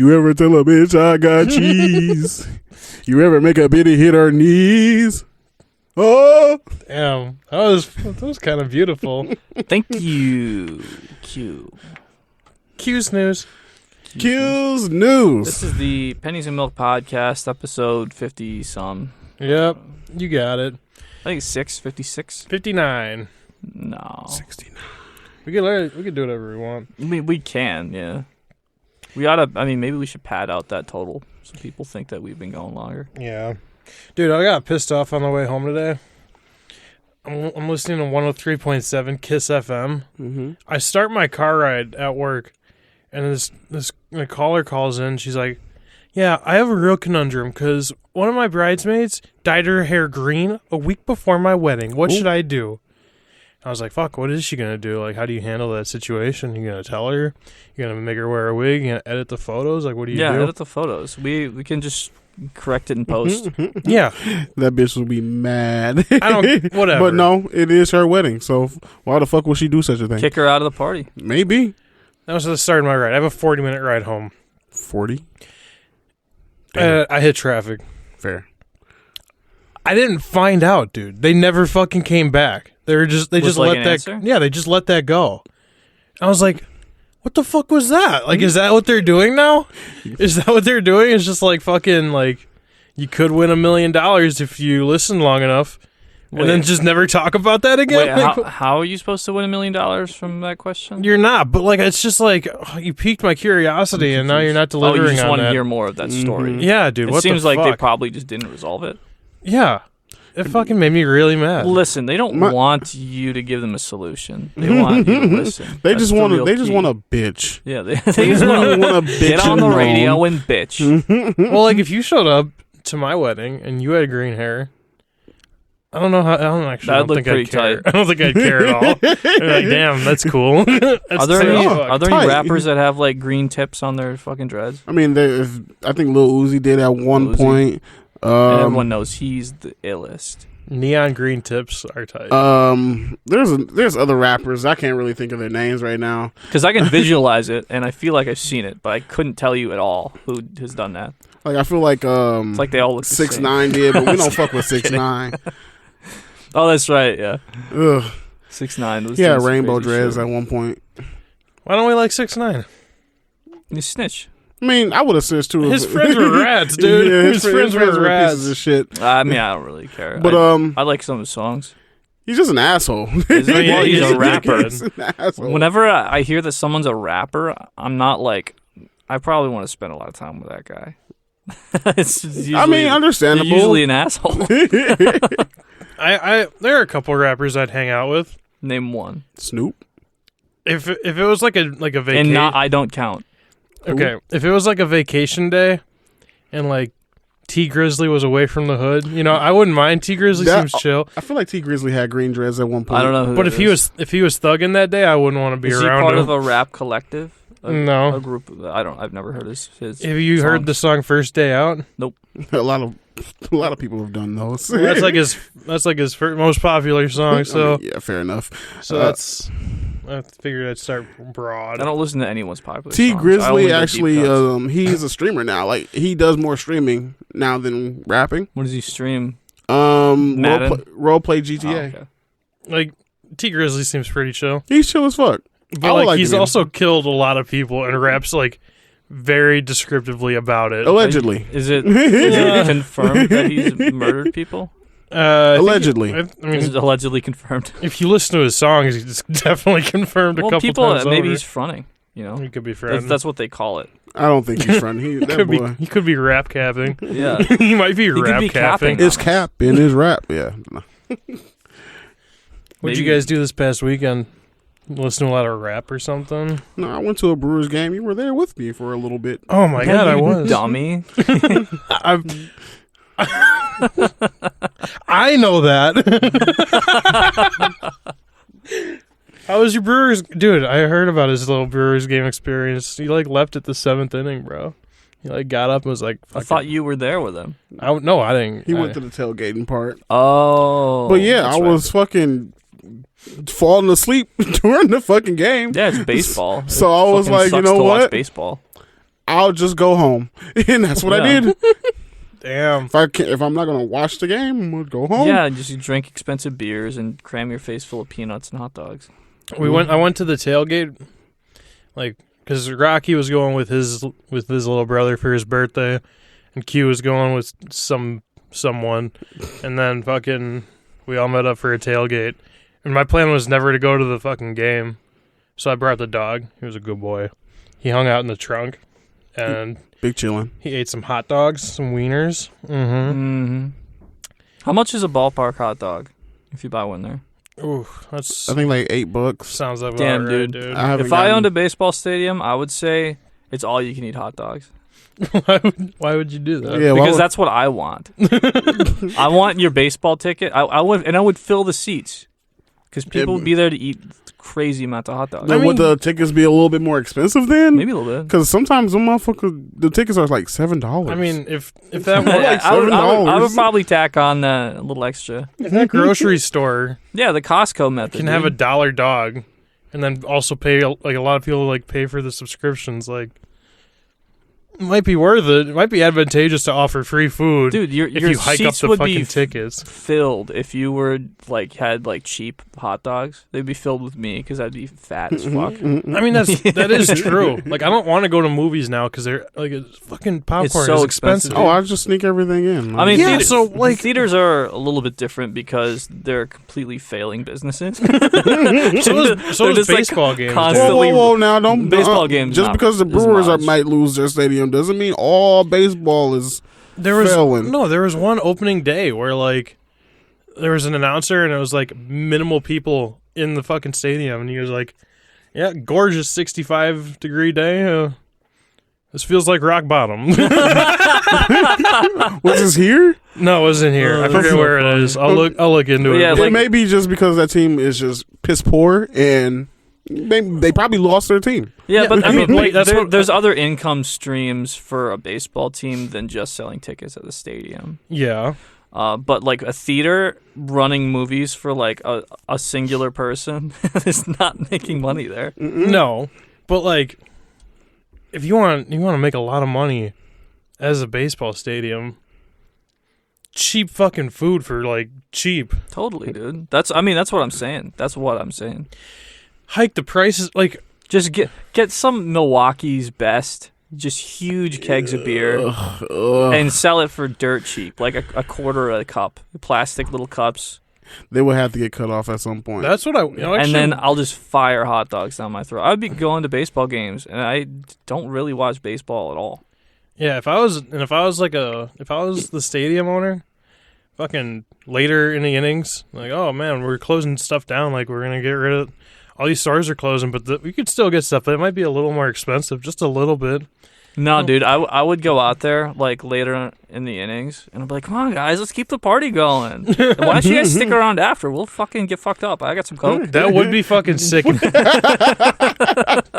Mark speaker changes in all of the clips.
Speaker 1: You ever tell a bitch I got cheese? You ever make a bitty hit her knees? Oh,
Speaker 2: Damn, that was kind of beautiful.
Speaker 3: Thank you.
Speaker 2: Q's news.
Speaker 1: Q's news.
Speaker 3: This is the Pennies and Milk podcast, episode 50-some.
Speaker 2: Yep, you got it.
Speaker 3: I think it's 56.
Speaker 2: 59.
Speaker 3: No.
Speaker 1: 69.
Speaker 2: We could do whatever we want.
Speaker 3: I mean, we can, yeah. We oughta, maybe we should pad out that total so people think that we've been going longer.
Speaker 2: Yeah. Dude, I got pissed off on the way home today. I'm listening to 103.7 KISS FM.
Speaker 1: Mm-hmm.
Speaker 2: I start my car ride at work, and this caller calls in. She's like, yeah, I have a real conundrum because one of my bridesmaids dyed her hair green a week before my wedding. What should I do? I was like, fuck, what is she going to do? Like, how do you handle that situation? You going to tell her? You going to make her wear a wig? You going to edit the photos? Like, what do you do?
Speaker 3: Yeah, edit the photos. We can just correct it in post.
Speaker 2: Yeah.
Speaker 1: That bitch will be mad.
Speaker 2: Whatever.
Speaker 1: But no, it is her wedding, so why the fuck would she do such a thing?
Speaker 3: Kick her out of the party.
Speaker 1: Maybe.
Speaker 2: That was the start of my ride. I have a 40-minute ride home.
Speaker 1: 40?
Speaker 2: I hit traffic.
Speaker 1: Fair.
Speaker 2: I didn't find out, dude. They never fucking came back. They just let
Speaker 3: an
Speaker 2: that.
Speaker 3: answer?
Speaker 2: Yeah, they just let that go. I was like, what the fuck was that? Like, is that what they're doing now? Is that what they're doing? It's just like fucking like you could win $1 million if you listen long enough, and then just never talk about that again.
Speaker 3: Wait,
Speaker 2: Like,
Speaker 3: how are you supposed to win $1 million from that question?
Speaker 2: you're not, but like it's just like you piqued my curiosity, and now you're not delivering
Speaker 3: you just
Speaker 2: on
Speaker 3: want to
Speaker 2: that.
Speaker 3: hear more of that story.
Speaker 2: Yeah, dude.
Speaker 3: It
Speaker 2: what
Speaker 3: seems
Speaker 2: the
Speaker 3: like they
Speaker 2: fuck?
Speaker 3: probably just didn't resolve it.
Speaker 2: Yeah, it fucking made me really mad.
Speaker 3: Listen, they don't want you to give them a solution. They want you to listen.
Speaker 1: They
Speaker 3: That's
Speaker 1: just
Speaker 3: the
Speaker 1: want to.
Speaker 3: real
Speaker 1: They just
Speaker 3: key.
Speaker 1: want to bitch.
Speaker 3: Yeah, they
Speaker 1: They
Speaker 3: just want
Speaker 1: want to
Speaker 3: to
Speaker 1: bitch.
Speaker 3: get on the
Speaker 1: and moan.
Speaker 3: radio and bitch.
Speaker 2: Well, like if you showed up to my wedding and you had green hair, I don't know how.
Speaker 3: That'd look
Speaker 2: think
Speaker 3: pretty
Speaker 2: I'd care.
Speaker 3: tight.
Speaker 2: I don't think I'd care at all. Like, damn, that's cool.
Speaker 3: Are there any
Speaker 1: tight.
Speaker 3: rappers that have like green tips on their fucking dreads?
Speaker 1: I mean, I think Lil Uzi did at one
Speaker 3: Lil Uzi.
Speaker 1: point.
Speaker 3: And everyone knows he's the illest.
Speaker 2: Neon green tips are tight.
Speaker 1: There's other rappers. I can't really think of their names right now.
Speaker 3: Because I can visualize it, and I feel like I've seen it, but I couldn't tell you at all who has done that.
Speaker 1: Like I feel like
Speaker 3: It's like they all look the same.
Speaker 1: 6ix9ine did, but we don't fuck with 6ix9ine.
Speaker 3: Oh, that's right, yeah.
Speaker 1: Ugh.
Speaker 3: 6ix9ine was
Speaker 1: Yeah,
Speaker 3: doing some
Speaker 1: rainbow
Speaker 3: crazy
Speaker 1: dreads
Speaker 3: shit.
Speaker 1: at one point.
Speaker 2: Why don't we like 6ix9ine?
Speaker 3: You snitch.
Speaker 1: I mean, I would have said too.
Speaker 2: His friends were rats, dude.
Speaker 1: Yeah,
Speaker 2: his friends were rats.
Speaker 1: pieces of shit.
Speaker 3: I mean, I don't really care.
Speaker 1: But
Speaker 3: I like some of his songs.
Speaker 1: he's just an asshole.
Speaker 3: Is he? Well, he's a
Speaker 2: Yeah.
Speaker 3: rapper.
Speaker 1: He's an asshole.
Speaker 3: Whenever I hear that someone's a rapper, I'm not like, I probably want to spend a lot of time with that guy. It's usually,
Speaker 1: I mean, understandable.
Speaker 3: they're usually an asshole.
Speaker 2: I there are a couple rappers I'd hang out with.
Speaker 3: Name one.
Speaker 1: Snoop.
Speaker 2: If it was like a vacation.
Speaker 3: And not, I don't count.
Speaker 2: Okay, if it was like a vacation day, and like T Grizzly was away from the hood, I wouldn't mind. T Grizzly seems chill.
Speaker 1: I feel like T Grizzly had green dreads at one point.
Speaker 3: I don't know who
Speaker 2: But
Speaker 3: that
Speaker 2: if he was thugging that day, I wouldn't want to be
Speaker 3: is he
Speaker 2: around
Speaker 3: part
Speaker 2: him.
Speaker 3: of a rap collective?
Speaker 2: No.
Speaker 3: A group. I've never heard his
Speaker 2: Have you heard the song "First Day Out"?
Speaker 1: A lot of people have done those.
Speaker 2: Well, that's like his most popular song. So
Speaker 1: I mean, yeah, fair enough.
Speaker 2: I figured I'd start broad.
Speaker 3: I don't listen to anyone's popular
Speaker 1: T
Speaker 3: songs. I only
Speaker 1: Grizzly
Speaker 3: go deep
Speaker 1: actually,
Speaker 3: cuts.
Speaker 1: he's a streamer now. Like he does more streaming now than rapping.
Speaker 3: What does he stream?
Speaker 1: Role play GTA.
Speaker 3: Oh, okay.
Speaker 2: Like T Grizzly seems pretty chill,
Speaker 1: He's chill as fuck.
Speaker 2: but
Speaker 1: I would
Speaker 2: like
Speaker 1: like
Speaker 2: he's
Speaker 1: to be-
Speaker 2: also killed a lot of people and raps like very descriptively about it.
Speaker 1: Allegedly.
Speaker 3: Is it confirmed that he's murdered people?
Speaker 1: Allegedly.
Speaker 2: I
Speaker 3: Is
Speaker 2: mean,
Speaker 3: it allegedly confirmed?
Speaker 2: if you listen to his songs, he's definitely confirmed a
Speaker 3: Well,
Speaker 2: couple
Speaker 3: people
Speaker 2: times
Speaker 3: maybe
Speaker 2: over.
Speaker 3: he's fronting. You know,
Speaker 2: He could be friend.
Speaker 3: that's what they call it.
Speaker 1: I don't think he's front. He that boy.
Speaker 2: He could be rap capping.
Speaker 3: Yeah.
Speaker 2: He might be
Speaker 3: could
Speaker 2: rap
Speaker 3: be
Speaker 2: capping.
Speaker 3: capping.
Speaker 1: It's cap in his rap. Yeah. No.
Speaker 2: What'd you
Speaker 3: Maybe-
Speaker 2: guys do this past weekend? Listen to a lot of rap or something?
Speaker 1: No, I went to a Brewers game. You were there with me for a little bit.
Speaker 2: Oh my god, I was.
Speaker 3: dummy.
Speaker 2: I know that. How was your Brewers? Dude, I heard about his little Brewers game experience. He left at the 7th inning, bro. He got up and was like,
Speaker 3: I thought you were there with him.
Speaker 2: no, I didn't.
Speaker 1: He went to the tailgating part.
Speaker 3: Oh.
Speaker 1: But yeah,
Speaker 3: that's
Speaker 1: I
Speaker 3: right.
Speaker 1: was fucking falling asleep during the fucking game.
Speaker 3: Yeah, it's baseball.
Speaker 1: So I was
Speaker 3: Fucking
Speaker 1: like, you
Speaker 3: sucks
Speaker 1: know
Speaker 3: to watch
Speaker 1: what?
Speaker 3: baseball.
Speaker 1: I'll just go home, and that's what I
Speaker 3: Yeah.
Speaker 1: did.
Speaker 2: Damn.
Speaker 1: If I'm not gonna watch the game, I'm gonna go home.
Speaker 3: Yeah, just you drink expensive beers and cram your face full of peanuts and hot dogs.
Speaker 2: I went to the tailgate, like, because Rocky was going with his little brother for his birthday, and Q was going with someone, and then fucking we all met up for a tailgate. And my plan was never to go to the fucking game, so I brought the dog. He was a good boy. He hung out in the trunk, and
Speaker 1: Big chillin'.
Speaker 2: he ate some hot dogs, some wieners. Mm-hmm.
Speaker 3: How much is a ballpark hot dog if you buy one there?
Speaker 2: Ooh, that's
Speaker 1: I think like $8.
Speaker 2: sounds like
Speaker 3: Damn,
Speaker 2: about right,
Speaker 3: dude.
Speaker 1: I haven't
Speaker 3: If I
Speaker 1: gotten-
Speaker 3: owned a baseball stadium, I would say it's all you can eat hot dogs.
Speaker 2: Why would you do that?
Speaker 1: Yeah,
Speaker 3: Because that's what I want. I want your baseball ticket. I would fill the seats because people would be there to eat crazy amounts of hot dogs.
Speaker 1: Then would the tickets be a little bit more expensive then?
Speaker 3: Maybe a little bit.
Speaker 1: Because sometimes the tickets are like $7.
Speaker 2: I mean, if that were
Speaker 1: like
Speaker 3: I would
Speaker 1: $7.
Speaker 3: probably tack on a little extra.
Speaker 2: if that grocery store
Speaker 3: Yeah, the Costco method.
Speaker 2: can have a
Speaker 3: dude.
Speaker 2: $1 dog, and then also pay like a lot of people like pay for the subscriptions, like it might be worth it. It might be advantageous to offer free food,
Speaker 3: Dude, your
Speaker 2: if you hike up
Speaker 3: seats
Speaker 2: the
Speaker 3: would
Speaker 2: fucking
Speaker 3: be
Speaker 2: tickets.
Speaker 3: filled if you were had cheap hot dogs. They'd be filled with me because I'd be fat as fuck.
Speaker 2: I mean, that is true. Like, I don't want to go to movies now because they're like fucking popcorn
Speaker 3: so
Speaker 2: is
Speaker 3: expensive.
Speaker 2: expensive.
Speaker 1: Oh, I just sneak everything in.
Speaker 3: I mean,
Speaker 2: Yeah, so, like-
Speaker 3: theaters are a little bit different because they're completely failing businesses.
Speaker 2: so is
Speaker 3: They're just, like,
Speaker 2: baseball games.
Speaker 1: whoa,
Speaker 3: constantly-
Speaker 1: whoa, whoa! Now don't
Speaker 3: Baseball games
Speaker 1: Just
Speaker 3: not
Speaker 1: because the
Speaker 3: as
Speaker 1: Brewers
Speaker 3: much.
Speaker 1: might lose their stadium doesn't mean all baseball is.
Speaker 2: There was
Speaker 1: failing.
Speaker 2: there was one opening day where like there was an announcer and it was like minimal people in the fucking stadium, and he was like, "Yeah, gorgeous 65-degree day. This feels like rock bottom."
Speaker 1: Was this here?
Speaker 2: No, it wasn't here. I forget where it is. I'll look into it.
Speaker 3: Yeah,
Speaker 1: It
Speaker 3: like-
Speaker 1: may be just because that team is just piss poor and they probably lost their team.
Speaker 3: Yeah, but I mean,
Speaker 2: Like, that's what-
Speaker 3: there's other income streams for a baseball team than just selling tickets at the stadium.
Speaker 2: Yeah.
Speaker 3: But like a theater running movies for like a singular person is not making money there.
Speaker 2: No, but like, if you want to make a lot of money as a baseball stadium, cheap fucking food for like cheap.
Speaker 3: Totally, dude. That's what I'm saying. That's what I'm saying.
Speaker 2: Hike the prices, like.
Speaker 3: Just get some Milwaukee's best, just huge kegs of beer, and sell it for dirt cheap, like a quarter a cup, plastic little cups.
Speaker 1: They will have to get cut off at some point.
Speaker 2: That's what actually,
Speaker 3: And then I'll just fire hot dogs down my throat. I'd be going to baseball games, and I don't really watch baseball at all.
Speaker 2: yeah, if I was the stadium owner, fucking later in the innings, like, oh man, we're closing stuff down, like we're gonna get rid of all these stores are closing, but we could still get stuff, but it might be a little more expensive, just a little bit.
Speaker 3: No, dude, I would go out there like later in the innings, and I'd be like, "Come on, guys, let's keep the party going. Why don't you guys stick around after? We'll fucking get fucked up. I got some coke."
Speaker 2: That would be fucking sick.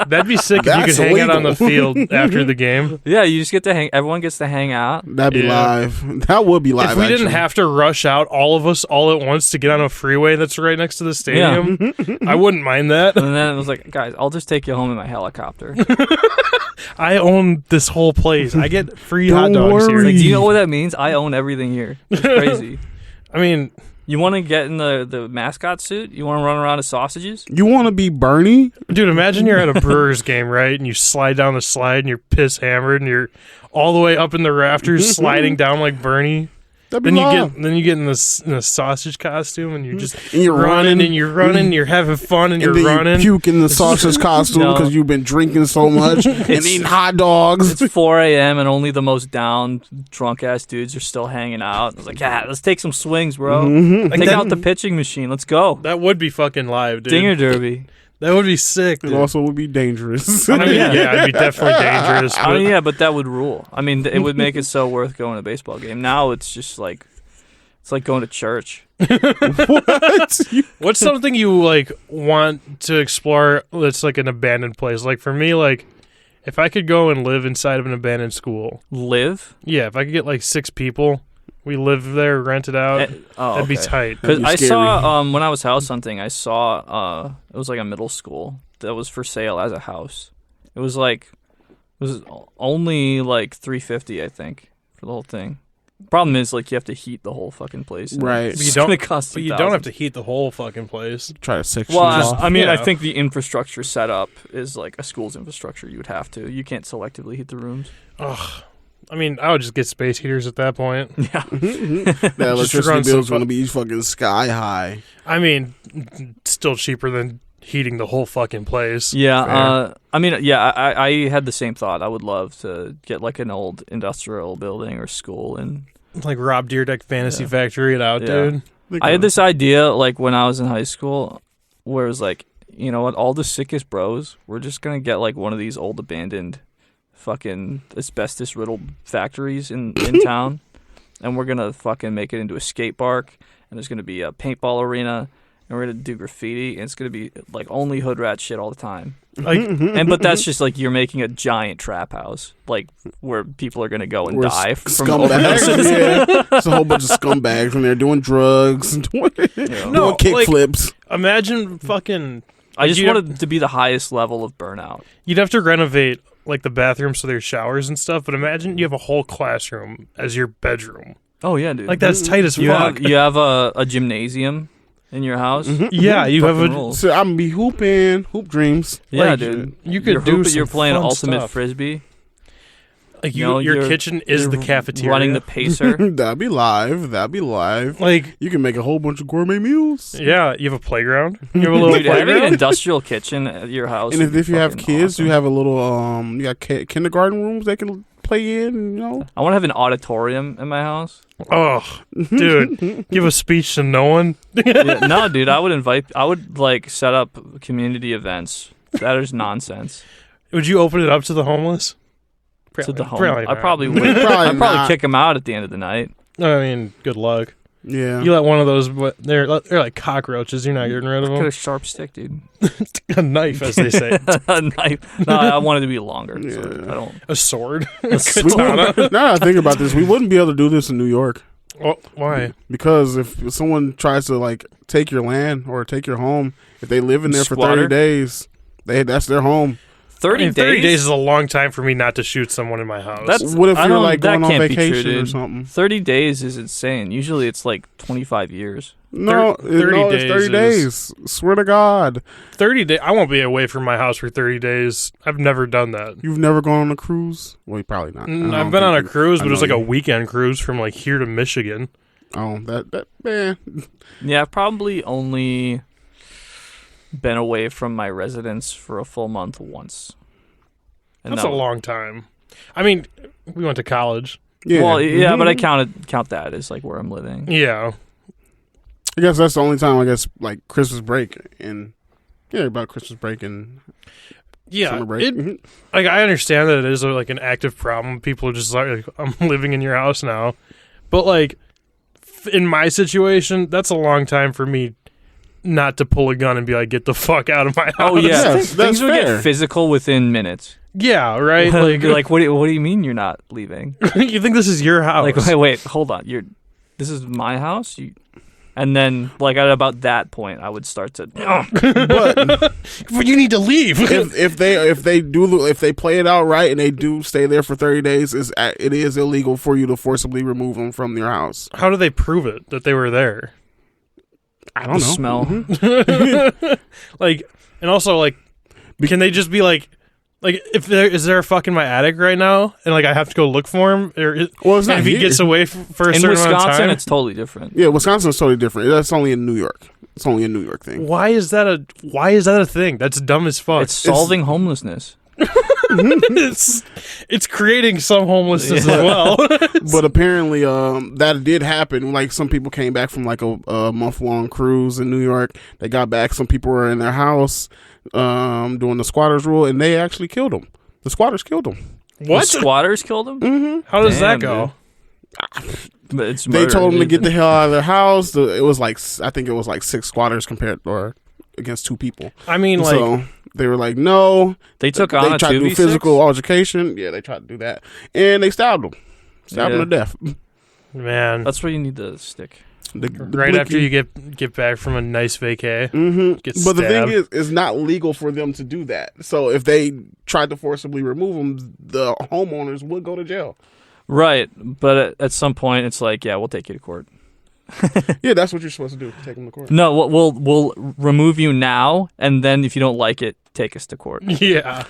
Speaker 2: That'd be sick if you
Speaker 1: That's
Speaker 2: could hang out on the
Speaker 1: illegal.
Speaker 2: field after the game.
Speaker 3: Yeah, you just get to hang. Everyone gets to hang out.
Speaker 1: That'd be
Speaker 2: Yeah.
Speaker 1: live. That would be live.
Speaker 2: If we didn't
Speaker 1: actually.
Speaker 2: have to rush out, all of us, all at once to get on a freeway that's right next to the stadium, I wouldn't mind that.
Speaker 3: And then it was like, guys, I'll just take you home in my helicopter.
Speaker 2: I own this whole place. I get free
Speaker 1: Don't
Speaker 2: hot dogs
Speaker 1: worry.
Speaker 3: Like,
Speaker 2: here.
Speaker 3: do you know what that means? I own everything here. It's crazy.
Speaker 2: I mean,
Speaker 3: You want to get in the mascot suit? You want to run around as sausages?
Speaker 1: You want to be Bernie?
Speaker 2: dude, imagine you're at a Brewers game, right? And you slide down the slide and you're piss hammered and you're all the way up in the rafters sliding down like Bernie.
Speaker 1: That'd be
Speaker 2: Then you
Speaker 1: live.
Speaker 2: get in the sausage costume and you're just
Speaker 1: And you're
Speaker 2: running
Speaker 1: running.
Speaker 2: and you're running, you're having fun and you're
Speaker 1: and then
Speaker 2: running.
Speaker 1: you puke in the sausage costume
Speaker 3: No.
Speaker 1: because you've been drinking so much and eating hot dogs.
Speaker 3: It's 4 a.m. and only the most down, drunk ass dudes are still hanging out. I was like, yeah, let's take some swings, bro. Take out the pitching machine. Let's go.
Speaker 2: That would be fucking live, dude.
Speaker 3: Dinger derby.
Speaker 2: That would be sick,
Speaker 1: It
Speaker 2: dude.
Speaker 1: also would be dangerous.
Speaker 2: I mean,
Speaker 3: Yeah.
Speaker 2: yeah, it'd be definitely dangerous.
Speaker 3: I mean,
Speaker 2: But
Speaker 3: yeah, but that would rule. I mean, it would make it so worth going to a baseball game. Now it's just like, it's like going to church.
Speaker 1: What?
Speaker 2: what's something you like want to explore that's like an abandoned place? Like for me, like if I could go and live inside of an abandoned school,
Speaker 3: Live?
Speaker 2: yeah, if I could get like 6 people, we live there, rent it out,
Speaker 3: Oh,
Speaker 2: that'd be
Speaker 3: okay.
Speaker 2: tight.
Speaker 3: Because
Speaker 1: That'd be
Speaker 3: I
Speaker 1: scary.
Speaker 3: saw when I was house hunting, I saw it was like a middle school that was for sale as a house. It was was only like $350, I think, for the whole thing. Problem is, like, you have to heat the whole fucking place.
Speaker 1: Right.
Speaker 3: It's
Speaker 2: But you don't-
Speaker 3: gonna cost
Speaker 2: But you
Speaker 3: $2,000.
Speaker 2: don't have to heat the whole fucking place.
Speaker 1: Try to section
Speaker 3: Well,
Speaker 1: it off.
Speaker 3: I mean, I
Speaker 2: Yeah.
Speaker 3: think the infrastructure set up is like a school's infrastructure. You would have to. You can't selectively heat the rooms.
Speaker 2: Ugh. I mean, I would just get space heaters at that point.
Speaker 3: Yeah.
Speaker 1: The electricity
Speaker 2: run some
Speaker 1: bill's going to be fucking sky high.
Speaker 2: I mean, still cheaper than heating the whole fucking place.
Speaker 3: Yeah. I mean, yeah. I had the same thought. I would love to get like an old industrial building or school, and
Speaker 2: Like Rob Dyrdek Fantasy
Speaker 3: Yeah.
Speaker 2: Factory it out,
Speaker 3: Yeah.
Speaker 2: dude.
Speaker 3: I had this idea like when I was in high school, where it was like, you know what, all the sickest bros, we're just gonna get like one of these old abandoned, fucking asbestos riddled factories in town, and we're gonna fucking make it into a skate park, and there's gonna be a paintball arena, and we're gonna do graffiti, and it's gonna be like only hood rat shit all the time.
Speaker 2: Like,
Speaker 3: But that's just like you're making a giant trap house, like where people are gonna go and
Speaker 1: We're
Speaker 3: die from
Speaker 1: scumbags. Yeah. It's a whole bunch of scumbags in there doing drugs and doing,
Speaker 2: No,
Speaker 1: kick
Speaker 2: like-
Speaker 1: flips.
Speaker 2: imagine fucking.
Speaker 3: I just
Speaker 2: You'd
Speaker 3: wanted
Speaker 2: have-
Speaker 3: to be the highest level of burnout.
Speaker 2: You'd have to renovate like the bathrooms so there's showers and stuff, but imagine you have a whole classroom as your bedroom.
Speaker 3: Oh yeah, dude.
Speaker 2: Like that's tight as
Speaker 3: you
Speaker 2: fuck.
Speaker 3: have a gymnasium in your house.
Speaker 2: Yeah, you have
Speaker 3: Fucking
Speaker 2: a.
Speaker 3: rules.
Speaker 1: So I'm going to be hooping, hoop dreams.
Speaker 3: Yeah,
Speaker 2: like,
Speaker 3: dude.
Speaker 2: You could
Speaker 3: You're
Speaker 2: do
Speaker 3: hooping-
Speaker 2: some
Speaker 3: You're playing
Speaker 2: fun
Speaker 3: ultimate
Speaker 2: stuff.
Speaker 3: frisbee.
Speaker 2: Like
Speaker 3: You know,
Speaker 2: your
Speaker 3: you're-
Speaker 2: kitchen is the
Speaker 3: You're
Speaker 2: cafeteria.
Speaker 3: running the pacer.
Speaker 1: That'd be live. That'd be live.
Speaker 2: like
Speaker 1: You can make a whole bunch of gourmet meals.
Speaker 2: yeah, you have a playground. You have a little
Speaker 3: Dude, having an
Speaker 2: playground.
Speaker 3: industrial kitchen at your house.
Speaker 1: And
Speaker 3: would be
Speaker 1: if you have
Speaker 3: fucking
Speaker 1: kids,
Speaker 3: awesome.
Speaker 1: you have a little, you got kindergarten rooms they can play in, you know.
Speaker 3: I want to have an auditorium in my house.
Speaker 2: Oh, dude, give a speech to no one.
Speaker 3: Yeah, no, dude, I would like set up community events. That is nonsense.
Speaker 2: Would you open it up to the homeless?
Speaker 3: To the home.
Speaker 2: Probably
Speaker 3: I
Speaker 2: not.
Speaker 3: probably would.
Speaker 1: Probably
Speaker 3: I'd probably
Speaker 1: not.
Speaker 3: kick them out at the end of the night.
Speaker 2: I mean, good luck.
Speaker 1: Yeah.
Speaker 2: You let one of those. They're like cockroaches. You're not getting rid of
Speaker 3: Got a
Speaker 2: them.
Speaker 3: sharp stick, dude.
Speaker 2: A knife, as they say.
Speaker 3: A knife. No, I want it to be longer. So
Speaker 1: Yeah.
Speaker 3: I don't.
Speaker 2: A sword.
Speaker 1: We
Speaker 2: Katana.
Speaker 1: wouldn't- now that I think about this, we wouldn't be able to do this in New York.
Speaker 2: Oh, why?
Speaker 1: Because if someone tries to like take your land or take your home, if they live in there for
Speaker 3: Squatter?
Speaker 1: 30 days, that's their home.
Speaker 3: 30
Speaker 2: I mean,
Speaker 3: days.
Speaker 2: 30 days is a long time for me not to shoot someone in my house.
Speaker 3: That's-
Speaker 1: What if
Speaker 3: I
Speaker 1: you're
Speaker 3: don't-
Speaker 1: like
Speaker 3: that
Speaker 1: going on
Speaker 3: can't be true,
Speaker 1: vacation or
Speaker 3: dude.
Speaker 1: something?
Speaker 3: 30 days is insane. Usually it's like 25 years.
Speaker 1: No,
Speaker 2: 30
Speaker 1: no, it's 30 days. Swear to God.
Speaker 2: 30 days. I won't be away from my house for 30 days. I've never done that.
Speaker 1: You've never gone on a cruise? Well, you probably not. I don't
Speaker 2: I've been on a
Speaker 1: think you-
Speaker 2: cruise,
Speaker 1: I
Speaker 2: but it was
Speaker 1: know
Speaker 2: like a
Speaker 1: you-
Speaker 2: weekend cruise from like here to Michigan.
Speaker 1: Oh, that man.
Speaker 3: Yeah, I've probably only been away from my residence for a full month once. And
Speaker 2: That's
Speaker 3: that
Speaker 2: a long time. I mean, we went to college.
Speaker 1: Yeah.
Speaker 3: Well, yeah, but I
Speaker 1: Mhm.
Speaker 3: count that as like where I'm living.
Speaker 2: Yeah.
Speaker 1: I guess that's the only time. I guess like Christmas break and about Christmas break and
Speaker 2: Yeah.
Speaker 1: summer break.
Speaker 2: It,
Speaker 1: Mhm.
Speaker 2: like, I understand that it is like an active problem. People are just like, I'm living in your house now. But like, in my situation, that's a long time for me not to pull a gun and be like, get the fuck out of my house.
Speaker 3: Oh yeah,
Speaker 1: Yeah,
Speaker 3: things
Speaker 1: that's
Speaker 3: would
Speaker 1: fair.
Speaker 3: get physical within minutes.
Speaker 2: Yeah, right?
Speaker 3: Like,
Speaker 2: Like,
Speaker 3: what do you mean you're not leaving?
Speaker 2: you think this is your house.
Speaker 3: Like, wait, hold on. This is my house? And then, like, at about that point, I would start to.
Speaker 1: But
Speaker 2: But you need to leave.
Speaker 1: if they play it out right and they do stay there for 30 days, it is illegal for you to forcibly remove them from your house.
Speaker 2: How do they prove it that they were there?
Speaker 1: I don't
Speaker 3: The
Speaker 1: know.
Speaker 3: smell.
Speaker 1: Mhm.
Speaker 2: Like, and also, like, can they just be like, if is there a fuck in my attic right now, and like I have to go look for him, or
Speaker 1: Well, it's not
Speaker 2: if he
Speaker 1: here.
Speaker 2: gets away for a
Speaker 3: In
Speaker 2: certain amount of
Speaker 3: Wisconsin,
Speaker 2: time?
Speaker 3: it's totally different.
Speaker 1: Yeah, Wisconsin's totally different. That's only in New York. It's only a New York thing.
Speaker 2: Why is that a thing? That's dumb as fuck.
Speaker 3: It's solving homelessness.
Speaker 2: it's creating some homelessness
Speaker 3: Yeah.
Speaker 2: as well.
Speaker 1: But apparently, that did happen. Like some people came back from like a month-long cruise in New York. They got back. Some people were in their house doing the squatters rule, and they actually killed them. The squatters killed them.
Speaker 3: The squatters killed him?
Speaker 1: Mm-hmm.
Speaker 2: How does
Speaker 3: Damn,
Speaker 2: that go?
Speaker 3: But it's
Speaker 1: They
Speaker 3: murder.
Speaker 1: told them to get the hell out of their house. It was like I think it was like 6 squatters against 2 people.
Speaker 2: I mean, like,
Speaker 1: So they were like, no.
Speaker 3: They took
Speaker 1: They
Speaker 3: on a
Speaker 1: tried to do
Speaker 3: 2v6?
Speaker 1: physical altercation. Yeah, they tried to do that, and they stabbed them. Stabbed them to death.
Speaker 2: man,
Speaker 3: That's where you need the stick.
Speaker 2: Right after you get back from a nice vacay.
Speaker 1: Mm-hmm. But the thing is, it's not legal for them to do that. So if they tried to forcibly remove them, the homeowners would go to jail.
Speaker 3: Right, but at some point, it's like, yeah, we'll take you to court.
Speaker 1: Yeah, that's what you're supposed to do. Take them to court.
Speaker 3: No, we'll remove you now, and then if you don't like it, take us to court.
Speaker 2: Yeah.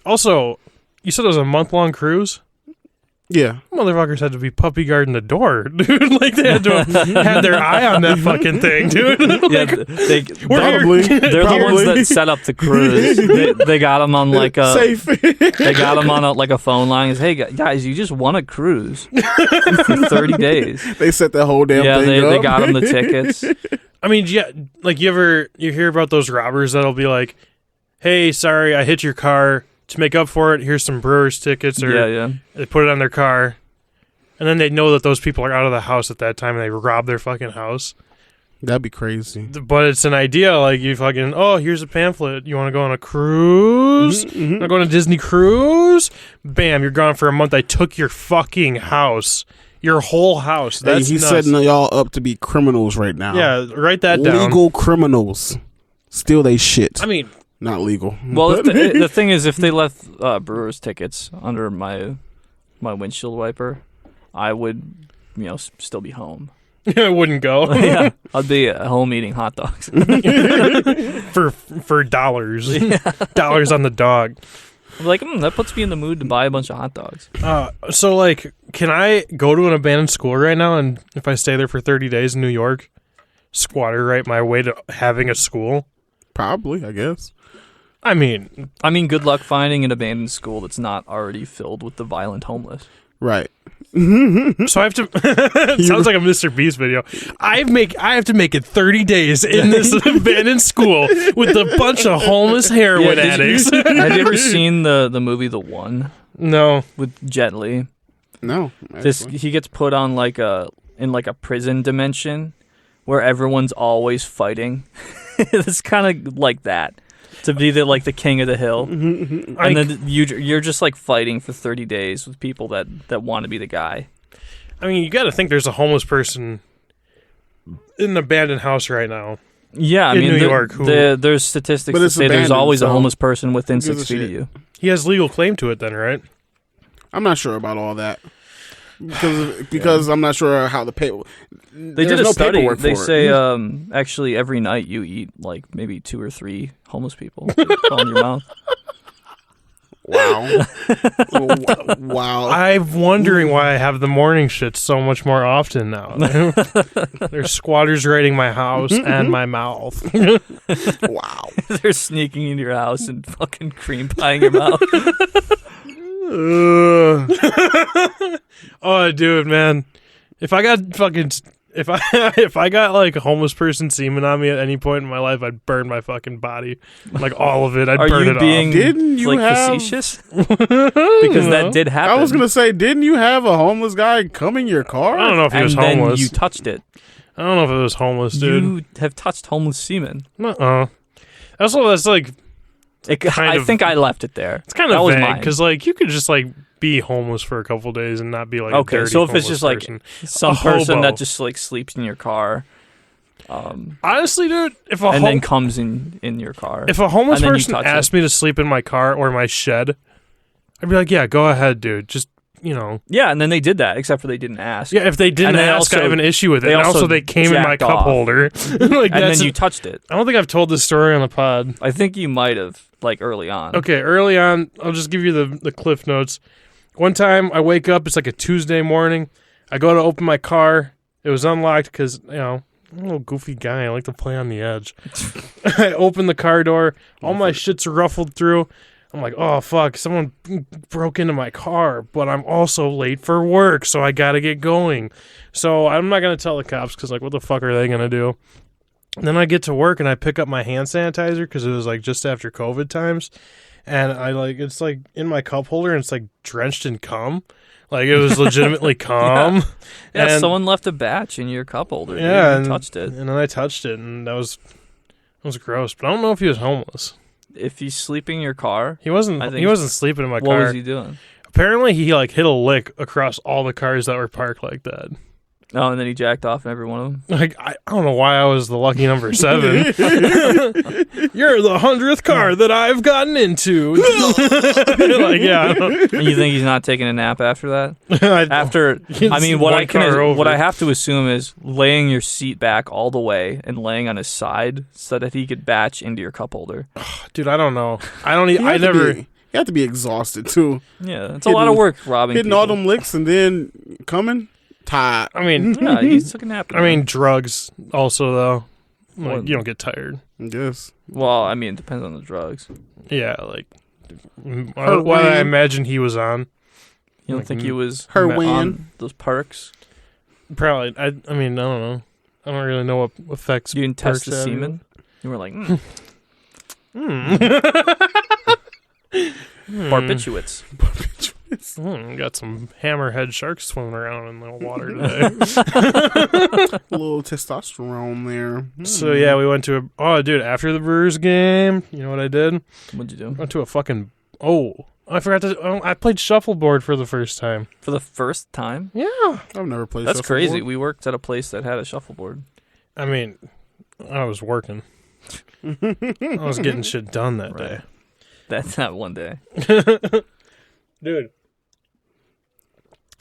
Speaker 2: Also, you said it was a month-long cruise?
Speaker 1: Yeah.
Speaker 2: Motherfuckers had to be puppy guarding the door, dude. Like, they had to have had their eye on that fucking thing, dude.
Speaker 3: Yeah, they're the ones that set up the cruise. They got them on like a
Speaker 1: safe.
Speaker 3: They got them on like a phone line. Hey guys, you just won a cruise for 30 days.
Speaker 1: They set that whole damn thing up.
Speaker 3: They got them the tickets.
Speaker 2: I mean, yeah, like you hear about those robbers that'll be like, "Hey, sorry, I hit your car. To make up for it, here's some Brewers tickets," or they put it on their car, and then they know that those people are out of the house at that time, and they rob their fucking house.
Speaker 1: That'd be crazy.
Speaker 2: But it's an idea, like you fucking, here's a pamphlet. You want to go on a cruise?
Speaker 1: Mm-hmm.
Speaker 2: Want to go on a Disney cruise? Bam, you're gone for a month. I took your fucking house. Your whole house. That's
Speaker 1: he's
Speaker 2: nuts.
Speaker 1: setting y'all up to be criminals right now.
Speaker 2: Yeah, write that down.
Speaker 1: Legal criminals. Steal they shit.
Speaker 2: I mean,
Speaker 1: not legal.
Speaker 3: Well, the thing is, if they left Brewers tickets under my windshield wiper, I would, still be home.
Speaker 2: I wouldn't go.
Speaker 3: Yeah, I'd be at home eating hot dogs
Speaker 2: for dollars. Yeah. Dollars on the dog.
Speaker 3: I'm like, that puts me in the mood to buy a bunch of hot dogs.
Speaker 2: So, like, can I go to an abandoned school right now, and if I stay there for 30 days in New York, squatter right my way to having a school?
Speaker 1: Probably, I guess.
Speaker 2: I mean,
Speaker 3: good luck finding an abandoned school that's not already filled with the violent homeless.
Speaker 1: Right.
Speaker 2: So I have to. It sounds like a Mr. Beast video. I have to make it 30 days in this abandoned school with a bunch of homeless heroin addicts.
Speaker 3: Have you ever seen the movie The One?
Speaker 2: No,
Speaker 3: with Jet Li.
Speaker 1: No.
Speaker 3: He gets put on in a prison dimension where everyone's always fighting. It's kind of like that. To be the king of the hill, and then you're just like fighting for 30 days with people that want to be the guy.
Speaker 2: I mean, you got to think there's a homeless person in an abandoned house right now.
Speaker 3: Yeah, I mean,
Speaker 2: New York,
Speaker 3: there's statistics that say there's always a homeless person within 6 feet of you.
Speaker 2: He has legal claim to it, then, right?
Speaker 1: I'm not sure about all that because I'm not sure how the paper.
Speaker 3: They did a study. They say actually every night you eat like maybe 2 or 3 homeless people in your mouth.
Speaker 1: Wow. Wow.
Speaker 2: I'm wondering why I have the morning shit so much more often now. There's squatters raiding my house and my mouth.
Speaker 1: Wow.
Speaker 3: They're sneaking into your house and fucking cream pieing your mouth.
Speaker 2: Oh, dude, man. If I got like a homeless person semen on me at any point in my life, I'd burn my fucking body, like all of it. I'd burn it off.
Speaker 1: Didn't you have
Speaker 3: facetious? Because that did happen.
Speaker 1: I was gonna say, didn't you have a homeless guy come in your car?
Speaker 2: I don't know if he was homeless.
Speaker 3: And then you touched it.
Speaker 2: I don't know if it was homeless, dude.
Speaker 3: You have touched homeless semen.
Speaker 2: That's like.
Speaker 3: I think I left it there.
Speaker 2: It's kind of vague because like you could just like be homeless for a couple days and not be like a dirty
Speaker 3: so if it's just
Speaker 2: person.
Speaker 3: Like some person that just like sleeps in your car,
Speaker 2: honestly, dude,
Speaker 3: then comes in your car.
Speaker 2: If a homeless person asked me to sleep in my car or my shed, I'd be like, yeah, go ahead, dude. Just
Speaker 3: Yeah, and then they did that, except for they didn't ask.
Speaker 2: Yeah, if they didn't ask, I have an issue with it. And also, they came in my cup holder.
Speaker 3: And then you touched it.
Speaker 2: I don't think I've told this story on the pod.
Speaker 3: I think you might have, like, early on.
Speaker 2: Okay, early on, I'll just give you the cliff notes. One time, I wake up, it's like a Tuesday morning. I go to open my car. It was unlocked because, I'm a little goofy guy. I like to play on the edge. I open the car door. All my shit's ruffled through. I'm like, oh, fuck, someone broke into my car, but I'm also late for work, so I got to get going. So I'm not going to tell the cops because, like, what the fuck are they going to do? And then I get to work, and I pick up my hand sanitizer because it was, like, just after COVID times. And it's, like, in my cup holder, and it's, like, drenched in cum. Like, it was legitimately cum.
Speaker 3: Yeah,
Speaker 2: and
Speaker 3: someone left a batch in your cup holder.
Speaker 2: Yeah.
Speaker 3: And touched it.
Speaker 2: And then I touched it, and that was gross. But I don't know if he was homeless.
Speaker 3: If he's sleeping in your car,
Speaker 2: he wasn't sleeping in my car.
Speaker 3: What was he doing?
Speaker 2: Apparently, he hit a lick across all the cars that were parked like that.
Speaker 3: Oh, and then he jacked off every one of them.
Speaker 2: Like, I don't know why I was the lucky number 7. You're the 100th car that I've gotten into. Like, yeah.
Speaker 3: And you think he's not taking a nap after that? I mean, what I have to assume is laying your seat back all the way and laying on his side so that he could batch into your cup holder.
Speaker 2: Dude, I don't know.
Speaker 1: You have to be exhausted too.
Speaker 3: Yeah, it's a lot of work robbing
Speaker 1: hitting
Speaker 3: people.
Speaker 1: all them licks and then coming tired.
Speaker 2: I mean,
Speaker 3: yeah, he took a nap.
Speaker 2: I mean, drugs also though. Like, you don't get tired.
Speaker 1: Yes.
Speaker 3: Well, I mean, it depends on the drugs.
Speaker 2: Yeah, like what I imagine he was on.
Speaker 3: You don't think he was
Speaker 1: heroin
Speaker 3: on those perks?
Speaker 2: Probably. I mean, I don't know. I don't really know what effects.
Speaker 3: You didn't test the
Speaker 2: perks have.
Speaker 3: semen. You were like, barbiturates.
Speaker 2: Got some hammerhead sharks swimming around in the water today.
Speaker 1: A little testosterone there.
Speaker 2: So yeah, we went to after the Brewers game, you know what I did?
Speaker 3: What'd you do?
Speaker 2: Went to a fucking I forgot to. I played shuffleboard for the first time.
Speaker 3: For the first time?
Speaker 2: Yeah,
Speaker 1: I've never played.
Speaker 3: That's
Speaker 1: shuffleboard.
Speaker 3: crazy. We worked at a place that had a shuffleboard.
Speaker 2: I mean, I was working. I was getting shit done that day.
Speaker 3: That's not one day.
Speaker 2: Dude,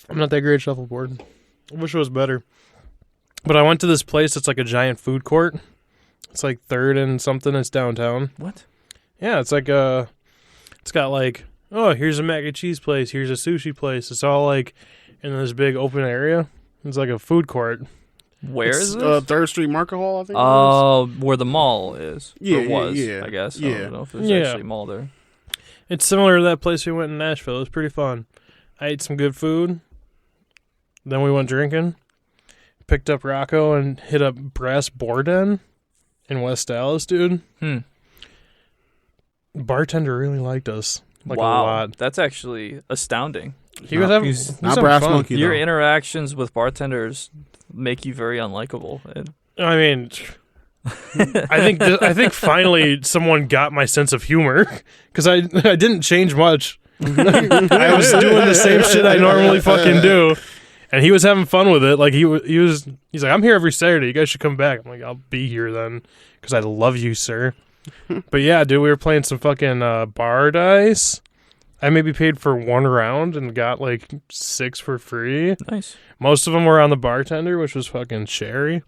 Speaker 2: I'm not that great at shuffleboard. I wish it was better. But I went to this place that's like a giant food court. It's like 3rd and something. It's downtown.
Speaker 3: What?
Speaker 2: Yeah, it's like it's got like, here's a mac and cheese place. Here's a sushi place. It's all like in this big open area. It's like a food court.
Speaker 3: Where is this?
Speaker 1: 3rd Street Market Hall, I think.
Speaker 3: Oh, where the mall is.
Speaker 1: Yeah,
Speaker 3: or was,
Speaker 1: yeah,
Speaker 3: I guess.
Speaker 1: yeah.
Speaker 3: I don't know if there's actually a mall there.
Speaker 2: It's similar to that place we went in Nashville. It was pretty fun. I ate some good food. Then we went drinking. Picked up Rocco and hit up Brass Borden in West Dallas, dude. Bartender really liked us. Like, a lot.
Speaker 3: That's actually astounding.
Speaker 2: He was having,
Speaker 1: not Brass Monkey,
Speaker 3: Your
Speaker 1: though.
Speaker 3: interactions with bartenders make you very unlikable.
Speaker 2: I mean, I think finally someone got my sense of humor because I didn't change much. I was doing the same shit I normally fucking do, and he was having fun with it. Like he's like, I'm here every Saturday. You guys should come back. I'm like, I'll be here then because I love you, sir. But yeah, dude, we were playing some fucking bar dice. I maybe paid for 1 round and got like 6 for free.
Speaker 3: Nice.
Speaker 2: Most of them were on the bartender, which was fucking sherry.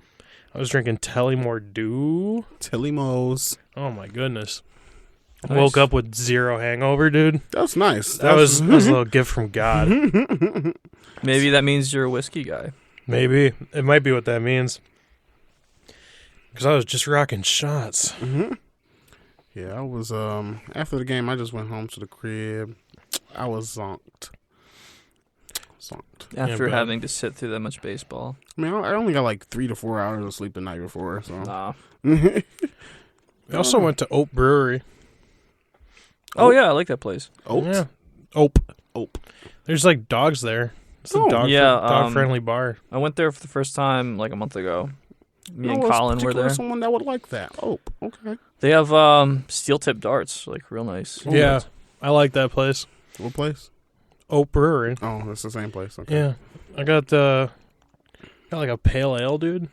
Speaker 2: I was drinking Tullymore Dew.
Speaker 1: Tullymores.
Speaker 2: Oh my goodness.
Speaker 3: Nice.
Speaker 2: Woke up with 0 hangover, dude.
Speaker 1: That's nice.
Speaker 2: That was a little gift from God.
Speaker 3: Maybe that means you're a whiskey guy.
Speaker 2: Maybe. It might be what that means. Because I was just rocking shots.
Speaker 1: Yeah, I was, after the game, I just went home to the crib. I was zonked.
Speaker 3: After
Speaker 2: Yeah,
Speaker 3: having to sit through that much baseball.
Speaker 1: I mean, I only got like 3 to 4 hours of sleep the night before, so.
Speaker 3: Nah.
Speaker 2: We also went to Ope Brewery.
Speaker 3: Oh, yeah, I like that place.
Speaker 1: Oats?
Speaker 2: Yeah. Ope.
Speaker 1: Ope.
Speaker 2: There's like dogs there. It's a
Speaker 1: Oh.
Speaker 2: dog-friendly bar.
Speaker 3: I went there for the first time like a month ago. Me and
Speaker 1: it's
Speaker 3: Colin were there.
Speaker 1: Someone that would like that. Ope. Okay.
Speaker 3: They have steel tip darts, like real nice.
Speaker 2: Yeah. I like that place.
Speaker 1: What place?
Speaker 2: Ope Brewery.
Speaker 1: Oh, it's the same place. Okay.
Speaker 2: Yeah. I got like a pale ale, dude.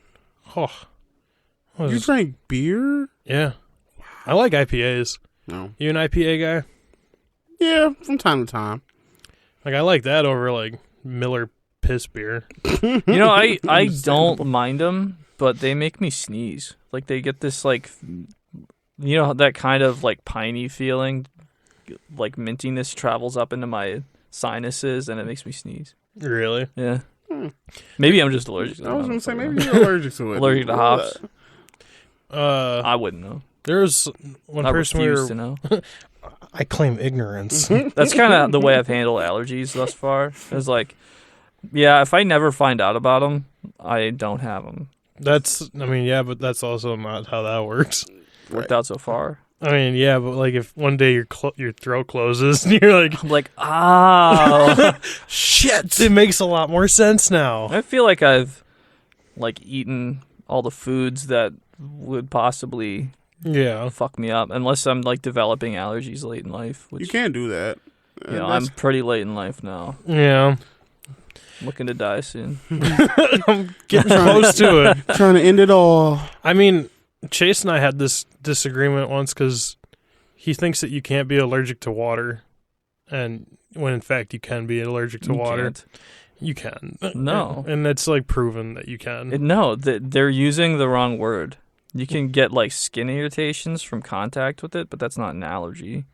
Speaker 2: Oh.
Speaker 1: You drank beer?
Speaker 2: Yeah. I like IPAs.
Speaker 1: No.
Speaker 2: You an IPA guy?
Speaker 1: Yeah, from time to time.
Speaker 2: Like, I like that over like Miller piss beer.
Speaker 3: You know, I don't mind them, but they make me sneeze. Like they get this like, you know, that kind of like piney feeling, like mintiness travels up into my sinuses and it makes me sneeze.
Speaker 2: Really?
Speaker 3: Yeah. Maybe I'm just allergic to them.
Speaker 1: I was going to say, maybe you're allergic to it.
Speaker 3: Allergic to hops.
Speaker 2: I
Speaker 3: I wouldn't know.
Speaker 2: There's one
Speaker 3: I
Speaker 2: person
Speaker 3: refuse to know.
Speaker 2: I claim ignorance.
Speaker 3: That's kind of the way I've handled allergies thus far. It's like, yeah, if I never find out about them, I don't have them.
Speaker 2: But that's also not how that works.
Speaker 3: Worked out so far.
Speaker 2: I mean, yeah, but like if one day your throat closes and you're like,
Speaker 3: I'm like, oh,
Speaker 2: shit, it makes a lot more sense now.
Speaker 3: I feel like I've like eaten all the foods that would possibly fuck me up, unless I'm like developing allergies late in life. Which,
Speaker 1: You can't do that.
Speaker 3: you know, I'm pretty late in life now.
Speaker 2: Yeah.
Speaker 3: looking to die soon.
Speaker 2: I'm getting close to it.
Speaker 1: Trying to end it all.
Speaker 2: I mean, Chase and I had this disagreement once because he thinks that you can't be allergic to water, and when in fact you can be allergic to water.
Speaker 3: Can't.
Speaker 2: You can.
Speaker 3: No.
Speaker 2: And it's like proven that you can.
Speaker 3: No, they're using the wrong word. You can get like skin irritations from contact with it, but that's not an allergy.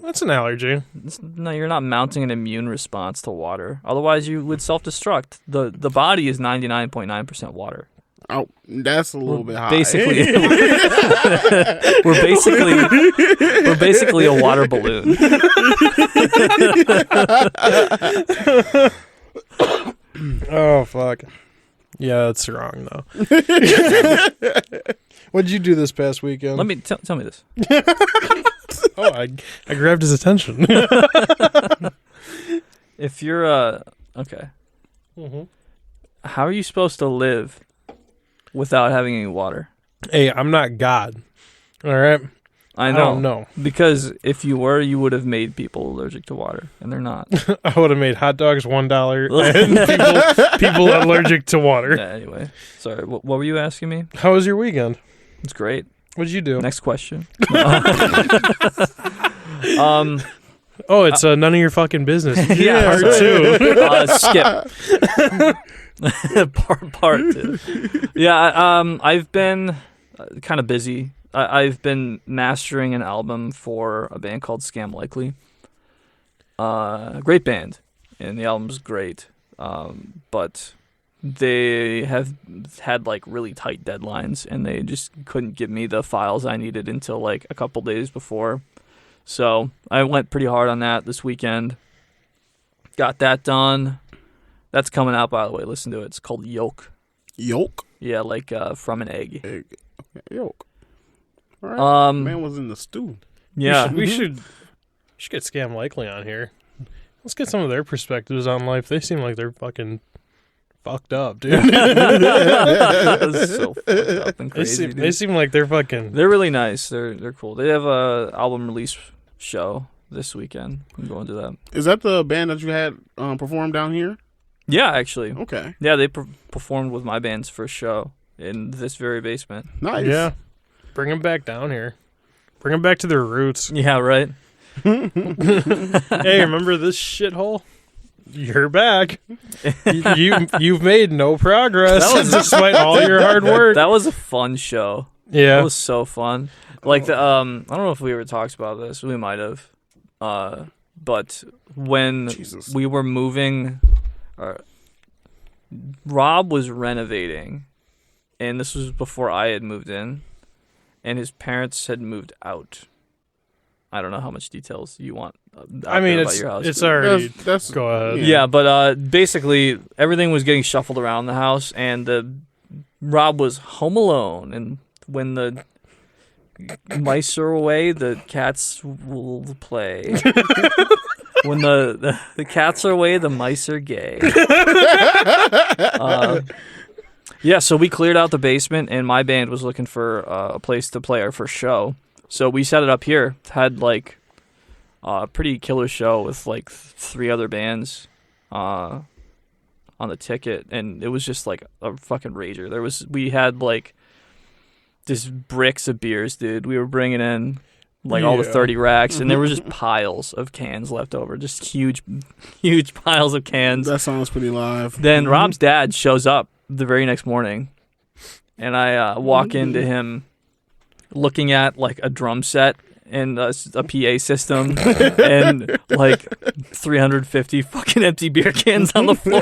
Speaker 2: That's an allergy.
Speaker 3: No, you're not mounting an immune response to water. Otherwise, you would self-destruct. The body is 99.9% water.
Speaker 1: Oh, that's a little bit high.
Speaker 3: Basically, we're basically a water balloon.
Speaker 2: Oh, fuck. Yeah, that's wrong, though. What'd you do this past weekend?
Speaker 3: Let me tell me this.
Speaker 2: Oh, I grabbed his attention.
Speaker 3: If you're okay,
Speaker 2: Mm-hmm.
Speaker 3: how are you supposed to live without having any water?
Speaker 2: Hey, I'm not God. All right?
Speaker 3: I
Speaker 2: I don't know.
Speaker 3: Because if you were, you would have made people allergic to water, and they're not.
Speaker 2: I would have made hot dogs $1 and people allergic to water.
Speaker 3: Yeah, anyway, sorry. What were you asking me?
Speaker 2: How was your weekend?
Speaker 3: It's great.
Speaker 2: What'd you do?
Speaker 3: Next question.
Speaker 2: Oh, it's none of your fucking business.
Speaker 3: Yeah,
Speaker 2: Part
Speaker 3: sorry.
Speaker 2: 2.
Speaker 3: Skip. Part 2. Yeah, I've been kind of busy. I've been mastering an album for a band called Scam Likely. Great band, and the album's great. But they have had like really tight deadlines, and they just couldn't give me the files I needed until like a couple days before. So I went pretty hard on that this weekend. Got that done. That's coming out, by the way. Listen to it. It's called Yolk.
Speaker 1: Yolk?
Speaker 3: Yeah, like from an egg.
Speaker 1: Egg. Okay, yolk. All right. Man was in the stew.
Speaker 3: Yeah.
Speaker 2: We should get Scam Likely on here. Let's get some of their perspectives on life. They seem like they're fucking fucked up, dude.
Speaker 3: That's so fucked up and crazy.
Speaker 2: They seem like they're fucking...
Speaker 3: They're really nice. They're cool. They have a album release show this weekend. I'm going to that.
Speaker 1: Is that the band that you had perform down here?
Speaker 3: Yeah, actually.
Speaker 1: Okay.
Speaker 3: Yeah, they performed with my band's first show in this very basement.
Speaker 1: Nice.
Speaker 2: Yeah. Bring them back down here. Bring them back to their roots.
Speaker 3: Yeah, right.
Speaker 2: Hey, remember this shithole? You're back. You've made no progress despite all your hard work.
Speaker 3: That was a fun show.
Speaker 2: Yeah.
Speaker 3: It was so fun. Like the I don't know if we ever talked about this. We might have. But when we were moving, Rob was renovating, and this was before I had moved in, and his parents had moved out. I don't know how much details you want.
Speaker 2: I mean,
Speaker 3: about your house,
Speaker 2: it's already.
Speaker 1: That's
Speaker 2: go ahead.
Speaker 3: Yeah, but basically everything was getting shuffled around the house, and Rob was home alone, and when the mice are away, the cats will play. When the cats are away, the mice are gay. Yeah, so we cleared out the basement, and my band was looking for a place to play our first show. So we set it up here. Had like a pretty killer show with like 3 other bands on the ticket, and it was just like a fucking rager. We had like just bricks of beers, dude. We were bringing in like all the 30 racks, and there were just piles of cans left over, just huge piles of cans.
Speaker 1: That sounds pretty live.
Speaker 3: Then Rob's dad shows up the very next morning, and I walk into him looking at like a drum set and a PA system and like 350 fucking empty beer cans on the floor.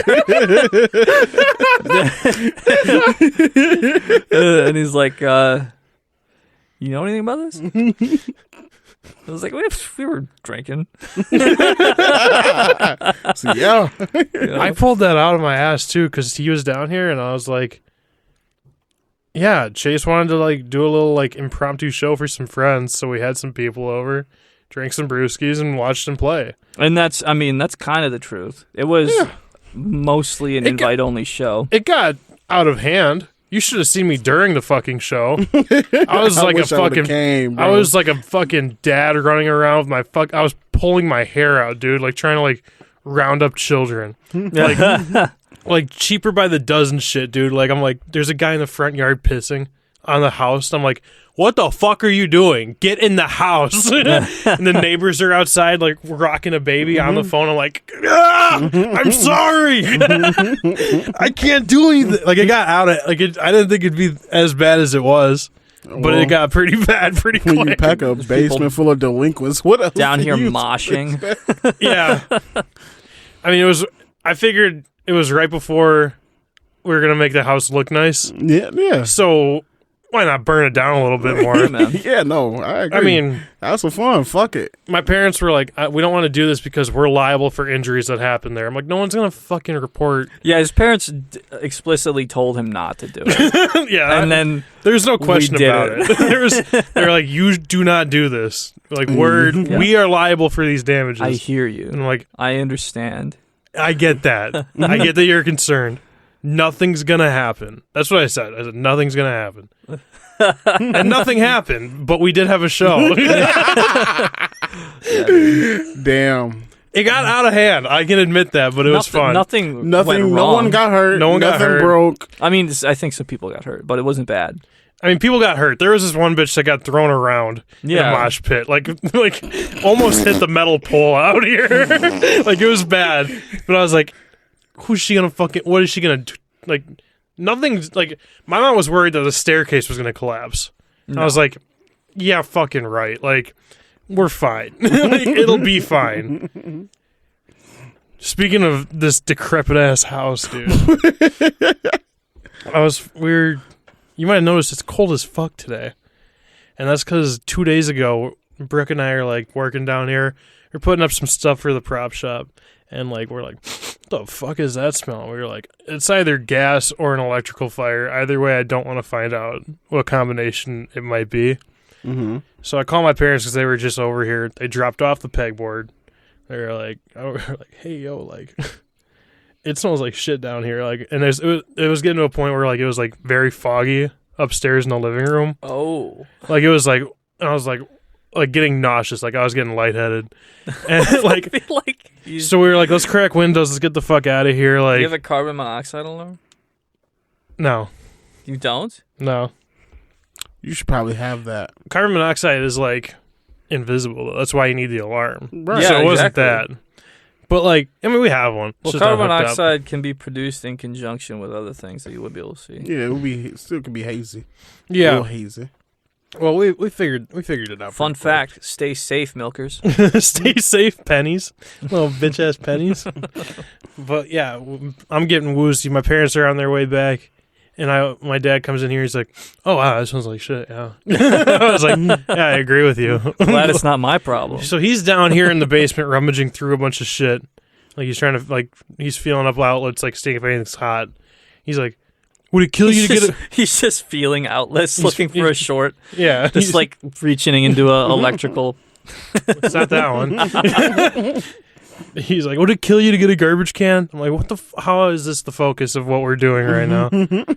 Speaker 3: And he's like, you know anything about this? I was like, we were drinking.
Speaker 1: So, yeah.
Speaker 2: I pulled that out of my ass too because he was down here, and I was like, yeah, Chase wanted to like do a little like impromptu show for some friends, so we had some people over, drank some brewskis, and watched him play.
Speaker 3: And that's kind of the truth. It was mostly an invite-only show.
Speaker 2: It got out of hand. You should have seen me during the fucking show. I was like I was like a fucking dad running around with I was pulling my hair out, dude, like trying to like round up children. Like cheaper by the dozen shit, dude. Like, I'm like, there's a guy in the front yard pissing on the house. I'm like, what the fuck are you doing? Get in the house. And the neighbors are outside, like, rocking a baby on the phone. I'm like, I'm sorry. I can't do anything. Like, it got out of, like, I didn't think it'd be as bad as it was. But it got pretty bad pretty quick.
Speaker 1: When you pack a basement full of delinquents, what else
Speaker 3: down here
Speaker 1: you
Speaker 3: moshing.
Speaker 2: Yeah. I mean, I figured it was right before we were going to make the house look nice.
Speaker 1: Yeah.
Speaker 2: So why not burn it down a little bit more?
Speaker 1: Yeah, no, I agree.
Speaker 2: I mean,
Speaker 1: that's some fun. Fuck it.
Speaker 2: my parents were like, we don't want to do this because we're liable for injuries that happen there. I'm like, no one's going to fucking report.
Speaker 3: Yeah, his parents explicitly told him not to do it.
Speaker 2: Yeah.
Speaker 3: And then
Speaker 2: there's no question
Speaker 3: did
Speaker 2: about it. They're like, you do not do this. Like, we are liable for these damages.
Speaker 3: I hear you.
Speaker 2: And I'm like,
Speaker 3: I understand.
Speaker 2: I get that. I get that you're concerned. Nothing's going to happen. That's what I said. I said, nothing's going to happen. And nothing happened, but we did have a show.
Speaker 1: Damn.
Speaker 2: It got out of hand. I can admit that, but it was fun.
Speaker 3: Nothing.
Speaker 1: Nothing.
Speaker 3: Went
Speaker 1: No
Speaker 3: wrong.
Speaker 1: one got hurt.
Speaker 2: No one got
Speaker 1: Nothing
Speaker 2: hurt.
Speaker 1: broke.
Speaker 3: I mean, I think some people got hurt, but it wasn't bad.
Speaker 2: I mean, people got hurt. There was this one bitch that got thrown around in a mosh pit. Like almost hit the metal pole out here. Like, it was bad. But I was like, who's she gonna what is she gonna do? Like, nothing's, like, my mom was worried that the staircase was gonna collapse. No. I was like, yeah, fucking right. Like, we're fine. Like, it'll be fine. Speaking of this decrepit ass house, dude. You might have noticed it's cold as fuck today. And that's because 2 days ago, Brooke and I are, like, working down here. We're putting up some stuff for the prop shop. And, like, we're like, what the fuck is that smell? And we were like, it's either gas or an electrical fire. Either way, I don't want to find out what combination it might be.
Speaker 1: Mm-hmm.
Speaker 2: So I called my parents because they were just over here. They dropped off the pegboard. They were like, hey, yo, like, it smells like shit down here. Like, and it was getting to a point where, like, it was, like, very foggy upstairs in the living room.
Speaker 3: Oh.
Speaker 2: Like, it was like, I was like getting nauseous. Like, I was getting lightheaded. And, like, so we were like, let's crack windows. Let's get the fuck out of here. Like,
Speaker 3: do you have a carbon monoxide alarm?
Speaker 2: No.
Speaker 3: You don't?
Speaker 2: No.
Speaker 1: You should probably have that.
Speaker 2: Carbon monoxide is, like, invisible, though. That's why you need the alarm.
Speaker 1: Right.
Speaker 2: Yeah, so it wasn't
Speaker 3: exactly.
Speaker 2: that. But, like, I mean, we have one.
Speaker 3: Well, carbon monoxide can be produced in conjunction with other things that you would be able to see.
Speaker 1: Yeah, it still could be hazy.
Speaker 2: Yeah.
Speaker 1: A little hazy.
Speaker 2: Well, we figured it out.
Speaker 3: Fun fact, stay safe, milkers.
Speaker 2: Stay safe, pennies. Little bitch-ass pennies. But, yeah, I'm getting woozy. My parents are on their way back. And my dad comes in here. He's like, "Oh wow, that smells like shit." Yeah, I was like, "Yeah, I agree with you."
Speaker 3: Glad it's not my problem.
Speaker 2: So he's down here in the basement rummaging through a bunch of shit. Like, he's trying to, like, he's feeling up outlets, like, seeing if anything's hot. He's like, "Would it kill you to get it?"
Speaker 3: He's just feeling outlets, looking for a short.
Speaker 2: Yeah,
Speaker 3: just like reaching into a electrical.
Speaker 2: It's not that one. He's like, "Would it kill you to get a garbage can?" I'm like, "What the? How is this the focus of what we're doing right now?"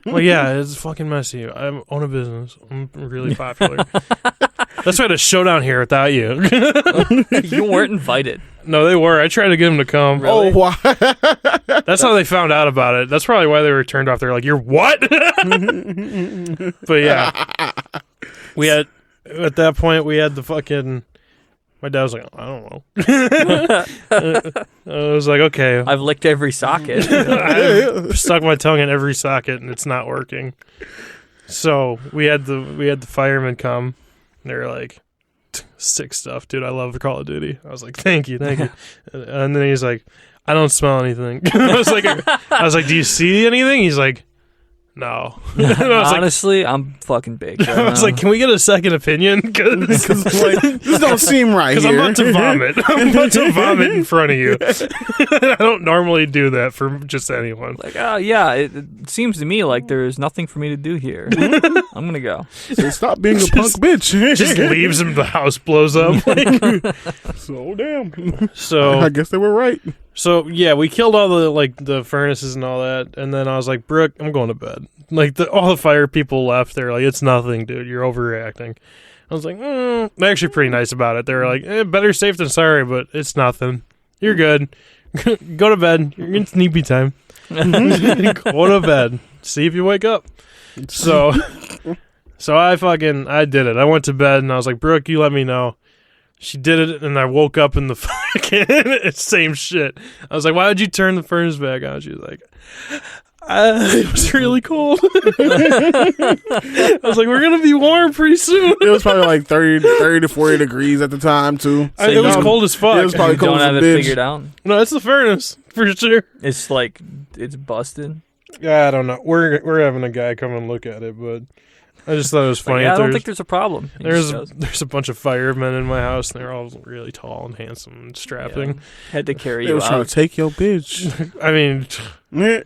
Speaker 2: Well, yeah, it's fucking messy. I own a business. I'm really popular. That's why I had a show down here without you.
Speaker 3: You weren't invited.
Speaker 2: No, they were. I tried to get them to come.
Speaker 3: Really?
Speaker 1: Oh, why?
Speaker 2: That's how they found out about it. That's probably why they were turned off. They're like, "You're what?" But yeah, we had at that point we had the fucking. My dad was like, "I don't know." I was like, "Okay."
Speaker 3: I've licked every socket.
Speaker 2: I've stuck my tongue in every socket, and it's not working. So we had the firemen come. And they were like, "Sick stuff, dude. I love the Call of Duty." I was like, "Thank you." And then he's like, "I don't smell anything." I was like, "Do you see anything?" He's like, "No."
Speaker 3: Honestly, I'm fucking baked. Right
Speaker 2: I was
Speaker 3: now.
Speaker 2: like, "Can we get a second opinion?" Because
Speaker 1: Like, this don't seem right
Speaker 2: I'm
Speaker 1: here.
Speaker 2: about to vomit. I'm about to vomit in front of you. I don't normally do that for just anyone.
Speaker 3: Like, yeah, it seems to me like there's nothing for me to do here. I'm gonna go.
Speaker 1: So stop being a punk bitch.
Speaker 2: Just leaves him. The house blows up.
Speaker 1: So damn.
Speaker 2: So
Speaker 1: I guess they were right.
Speaker 2: So yeah, we killed all the furnaces and all that, and then I was like, "Brooke, I'm going to bed." Like, all the fire people left. They're like, "It's nothing, dude. You're overreacting." I was like, They're actually pretty nice about it. They were like, "Better safe than sorry, but it's nothing. You're good." Go to bed. You're in sleepy time. Go to bed. See if you wake up. So I did it. I went to bed and I was like, Brooke, you let me know. She did it, and I woke up in the fucking same shit. I was like, why would you turn the furnace back on? She was like, it was really cold. I was like, we're going to be warm pretty soon.
Speaker 1: It was probably like 30 to 40 degrees at the time, too.
Speaker 3: So
Speaker 2: it was cold as fuck.
Speaker 1: It was probably
Speaker 3: You
Speaker 1: cold
Speaker 3: don't
Speaker 1: as
Speaker 3: have
Speaker 1: a
Speaker 3: it
Speaker 1: bitch.
Speaker 3: figured out.
Speaker 2: No, it's the furnace, for sure.
Speaker 3: It's like it's busted.
Speaker 2: Yeah, I don't know. We're having a guy come and look at it, but I just thought it was funny.
Speaker 3: Like, yeah, I don't think there's a problem. He
Speaker 2: There's
Speaker 3: just goes,
Speaker 2: there's a bunch of firemen in my house, and they're all really tall and handsome and strapping.
Speaker 3: had to carry
Speaker 1: They
Speaker 3: you
Speaker 1: was trying
Speaker 3: out.
Speaker 1: to take your bitch.
Speaker 2: I mean,
Speaker 1: Yeah.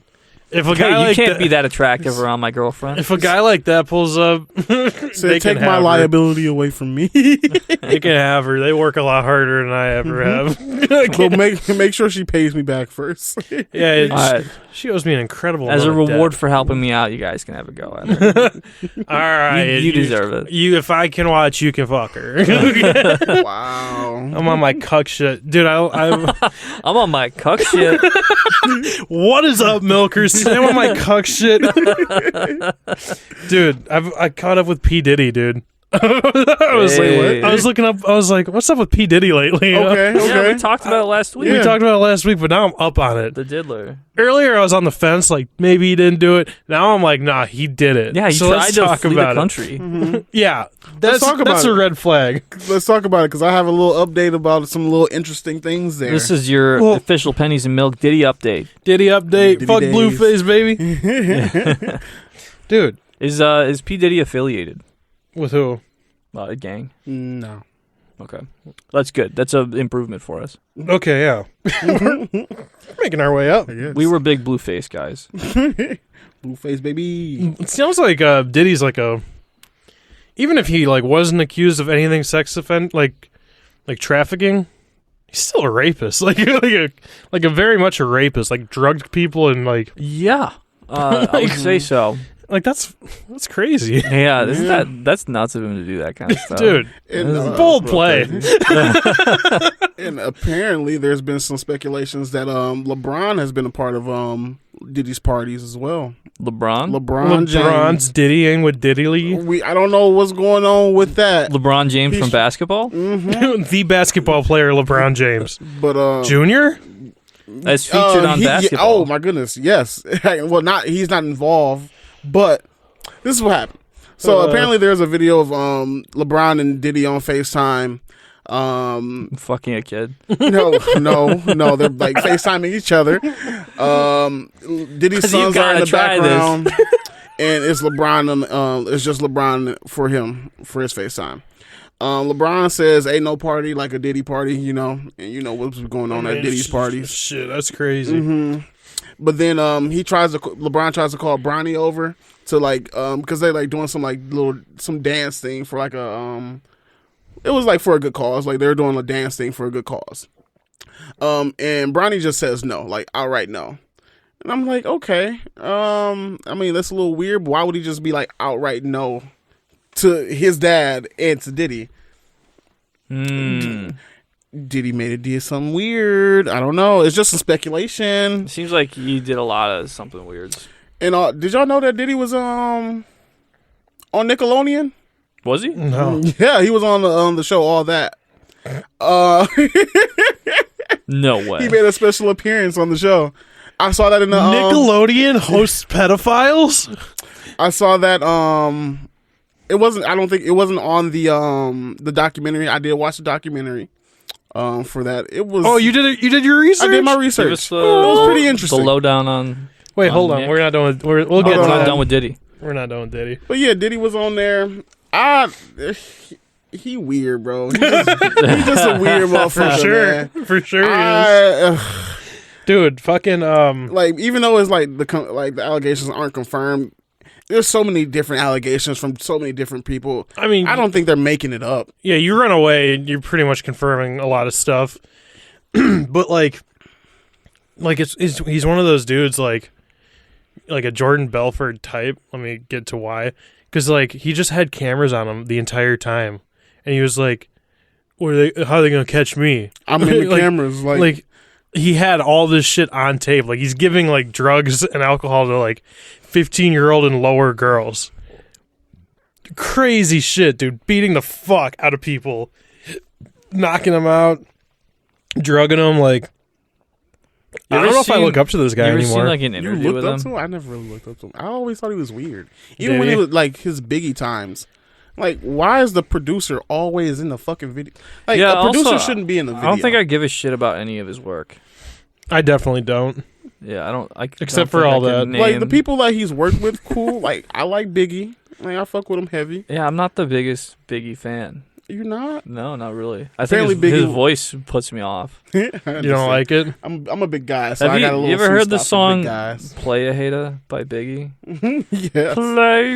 Speaker 2: if a
Speaker 3: Okay,
Speaker 2: guy
Speaker 3: you
Speaker 2: like
Speaker 3: can't
Speaker 2: that,
Speaker 3: be that attractive around my girlfirend.
Speaker 2: if a guy like that pulls up,
Speaker 1: Said,
Speaker 2: they
Speaker 1: take
Speaker 2: can
Speaker 1: my
Speaker 2: have
Speaker 1: liability away from me.
Speaker 2: They can have her. They work a lot harder than I ever have.
Speaker 1: But make sure she pays me back first.
Speaker 2: Yeah,
Speaker 3: All right.
Speaker 2: she owes me an incredible
Speaker 3: As a
Speaker 2: amount of
Speaker 3: reward
Speaker 2: debt.
Speaker 3: for helping me out, you guys can have a go at it.
Speaker 2: All right,
Speaker 3: You deserve it.
Speaker 2: If I can watch, you can fuck her.
Speaker 1: Wow.
Speaker 2: I'm on my cuck shit, dude. I'm
Speaker 3: I'm on my cuck shit.
Speaker 2: What is up, milkers? Today I'm on my cuck shit, dude. I caught up with P Diddy, dude. I was
Speaker 3: Hey.
Speaker 2: like, I was looking up. I was like, what's up with P Diddy lately?
Speaker 1: Okay,
Speaker 3: Yeah,
Speaker 1: okay.
Speaker 3: we talked about it last week.
Speaker 2: We
Speaker 1: Yeah.
Speaker 2: talked about it last week, but now I'm up on it.
Speaker 3: The diddler.
Speaker 2: Earlier, I was on the fence, like maybe he didn't do it. Now I'm like, nah, he did it.
Speaker 3: Yeah, he
Speaker 2: so
Speaker 3: tried
Speaker 2: let's
Speaker 3: to
Speaker 2: talk
Speaker 3: flee
Speaker 2: about
Speaker 3: the country.
Speaker 2: it. Yeah, that's
Speaker 1: talk about
Speaker 2: that's a
Speaker 1: it.
Speaker 2: red flag.
Speaker 1: Let's talk about it because I have a little update about some little interesting things there.
Speaker 3: This is your
Speaker 2: Well-
Speaker 3: official Pennies and Milk Diddy update.
Speaker 2: Diddy update.
Speaker 1: Diddy
Speaker 2: Fuck
Speaker 1: days.
Speaker 2: Blueface, baby. Dude,
Speaker 3: Is P Diddy affiliated?
Speaker 2: with who?
Speaker 3: A gang.
Speaker 1: No.
Speaker 3: Okay, that's good. That's an improvement for us.
Speaker 2: Okay, yeah. We're making our way up.
Speaker 1: I guess.
Speaker 3: We were big Blueface guys.
Speaker 1: Blueface, baby.
Speaker 2: It sounds like Diddy's like a. Even if he like wasn't accused of anything sex like trafficking, he's still a rapist. Like a very much a rapist. Like drugged people and like
Speaker 3: Yeah, I would say so.
Speaker 2: that's crazy,
Speaker 3: Yeah, that's nuts of him to do that kind of stuff,
Speaker 2: dude.
Speaker 1: And,
Speaker 2: Bold play.
Speaker 1: and apparently, there's been some speculations that LeBron has been a part of Diddy's parties as well.
Speaker 3: LeBron
Speaker 1: LeBron's
Speaker 2: LeBron's Diddying with Diddy Lee.
Speaker 1: I don't know what's going on with that.
Speaker 3: James from basketball,
Speaker 2: The basketball player LeBron James
Speaker 1: But
Speaker 2: Junior.
Speaker 3: as featured on basketball.
Speaker 1: oh my goodness, yes. Well, he's not involved, but this is what happened. So apparently, there's a video of LeBron and Diddy on FaceTime.
Speaker 3: Fucking a kid.
Speaker 1: No, they're like FaceTiming each other. Diddy's
Speaker 3: 'Cause you
Speaker 1: sons are in
Speaker 3: gotta
Speaker 1: the
Speaker 3: try this.
Speaker 1: background, and it's LeBron. It's just LeBron for him for his FaceTime. LeBron says, "Ain't no party like a Diddy party," and you know what's going on at Diddy's parties.
Speaker 2: Shit, that's crazy.
Speaker 1: Mm-hmm. But then LeBron tries to call Bronny over to because they like doing some dance thing for like a it was like for a good cause. Like they're doing a dance thing for a good cause. And Bronny just says no, like outright no. And I'm like, okay. I mean, that's a little weird, but why would he just be like outright no to his dad and to Diddy? Diddy did something weird. I don't know. It's just a speculation.
Speaker 3: Seems like he did a lot of something weird.
Speaker 1: And did y'all know that Diddy was on Nickelodeon?
Speaker 3: Was he?
Speaker 2: No.
Speaker 1: Yeah, he was on the show All That.
Speaker 3: No way.
Speaker 1: He made a special appearance on the show. I saw that in the
Speaker 2: Nickelodeon hosts pedophiles.
Speaker 1: I saw that it wasn't. I don't think it wasn't on the documentary. I did watch the documentary. For that, it was.
Speaker 2: Oh, you did it. You did your research.
Speaker 1: I did my
Speaker 3: Give
Speaker 1: research.
Speaker 3: us
Speaker 1: It was pretty
Speaker 3: the
Speaker 1: interesting.
Speaker 3: lowdown on.
Speaker 2: Wait, hold on.
Speaker 3: Nick.
Speaker 2: We're not done with. We'll get
Speaker 3: We're
Speaker 2: to
Speaker 3: not
Speaker 2: that.
Speaker 3: done with Diddy.
Speaker 2: We're not done with Diddy.
Speaker 1: But yeah, Diddy was on there. He weird, bro. He's just a weird motherfucker, man.
Speaker 2: For sure, he is. Dude, fucking
Speaker 1: Like, even though it's like the allegations aren't confirmed, there's so many different allegations from so many different people.
Speaker 2: I mean,
Speaker 1: I don't think they're making it up.
Speaker 2: yeah, you run away and you're pretty much confirming a lot of stuff. But like it's he's one of those dudes like a Jordan Belfort type. Let me get to why. Because like he just had cameras on him the entire time, and he was like, how are they gonna catch me?
Speaker 1: I'm in the
Speaker 2: Like-
Speaker 1: cameras,
Speaker 2: Like he had all this shit on tape. Like, he's giving, like, drugs and alcohol to, like, 15-year-old and lower girls. Crazy shit, dude. Beating the fuck out of people. Knocking them out. Drugging them, like... I don't know if I look up to this guy
Speaker 3: you ever
Speaker 2: anymore.
Speaker 3: seen, like, an
Speaker 1: You
Speaker 3: interview with
Speaker 1: looked up
Speaker 3: him?
Speaker 1: to him? I never really looked up to him. I always thought he was weird. Even
Speaker 2: Did
Speaker 1: when
Speaker 2: he?
Speaker 1: he was, like, his Biggie times. Like, why is the producer always in the fucking video? Like,
Speaker 3: Yeah,
Speaker 1: a producer
Speaker 3: also,
Speaker 1: shouldn't be in the video.
Speaker 3: I don't think I give a shit about any of his work.
Speaker 2: I definitely don't.
Speaker 3: Yeah, I don't.
Speaker 2: Except
Speaker 3: don't
Speaker 2: for
Speaker 3: think
Speaker 2: all
Speaker 3: I
Speaker 2: that.
Speaker 3: can
Speaker 1: Like, the
Speaker 3: name-
Speaker 1: people that he's worked with, cool. Like, I like Biggie. Like, I fuck with him heavy.
Speaker 3: Yeah, I'm not the biggest Biggie fan.
Speaker 1: You're not?
Speaker 3: No, not really. I
Speaker 1: Apparently
Speaker 3: think his
Speaker 1: Biggie-
Speaker 3: voice puts me off.
Speaker 2: You don't like it?
Speaker 1: I'm a big guy, so
Speaker 3: Have
Speaker 1: I got a little
Speaker 3: you ever
Speaker 1: sweet
Speaker 3: heard the
Speaker 1: spot for big
Speaker 3: song
Speaker 1: guys.
Speaker 3: "Play a Hater" by Biggie?
Speaker 1: Yes.
Speaker 3: Play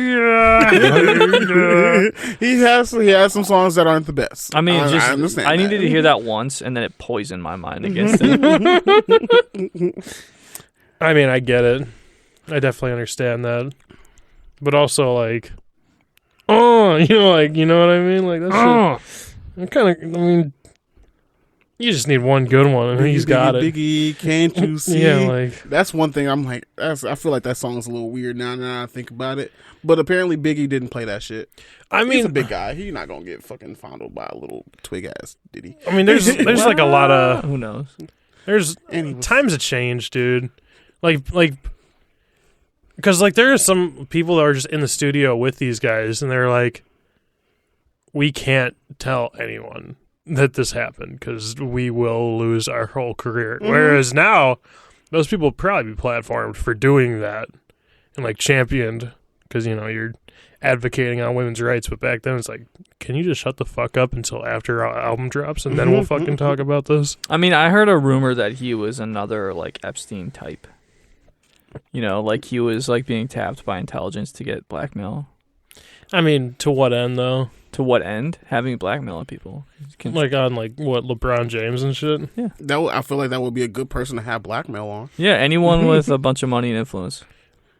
Speaker 1: he has some songs that aren't the best.
Speaker 3: I mean,
Speaker 1: I
Speaker 3: just
Speaker 1: understand.
Speaker 3: I
Speaker 1: that.
Speaker 3: needed to hear that once, and then it poisoned my mind against it.
Speaker 2: I mean, I get it. I definitely understand that. But also, like... Oh, you know what I mean? Like, that shit... I mean... You just need one good one, and he's got it.
Speaker 1: Biggie, can't you see?
Speaker 2: Yeah, like...
Speaker 1: That's one thing I'm like, I feel like that song's a little weird now that I think about it. But apparently Biggie didn't play that shit.
Speaker 2: I
Speaker 1: He's a
Speaker 2: mean...
Speaker 1: big guy. He's not going to get fucking fondled by a little twig-ass Diddy.
Speaker 2: I mean, there's like a lot of...
Speaker 3: Who knows?
Speaker 2: There's...
Speaker 1: Anyways.
Speaker 2: Times have changed, dude. Like... Because, like, there are some people that are just in the studio with these guys, and they're like, we can't tell anyone that this happened because we will lose our whole career.
Speaker 1: Mm-hmm.
Speaker 2: Whereas now, those people would probably be platformed for doing that and, like, championed because, you know, you're advocating on women's rights. But back then, it's like, can you just shut the fuck up until after our album drops, and then we'll fucking talk about this?
Speaker 3: I mean, I heard a rumor that he was another like Epstein type. You know, like he was like being tapped by intelligence to get blackmail.
Speaker 2: I mean, to what end, though?
Speaker 3: To what end? Having blackmail on people.
Speaker 2: Like on, like, what, LeBron James and shit?
Speaker 1: I feel like that would be a good person to have blackmail on.
Speaker 3: Yeah, anyone with a bunch of money and influence.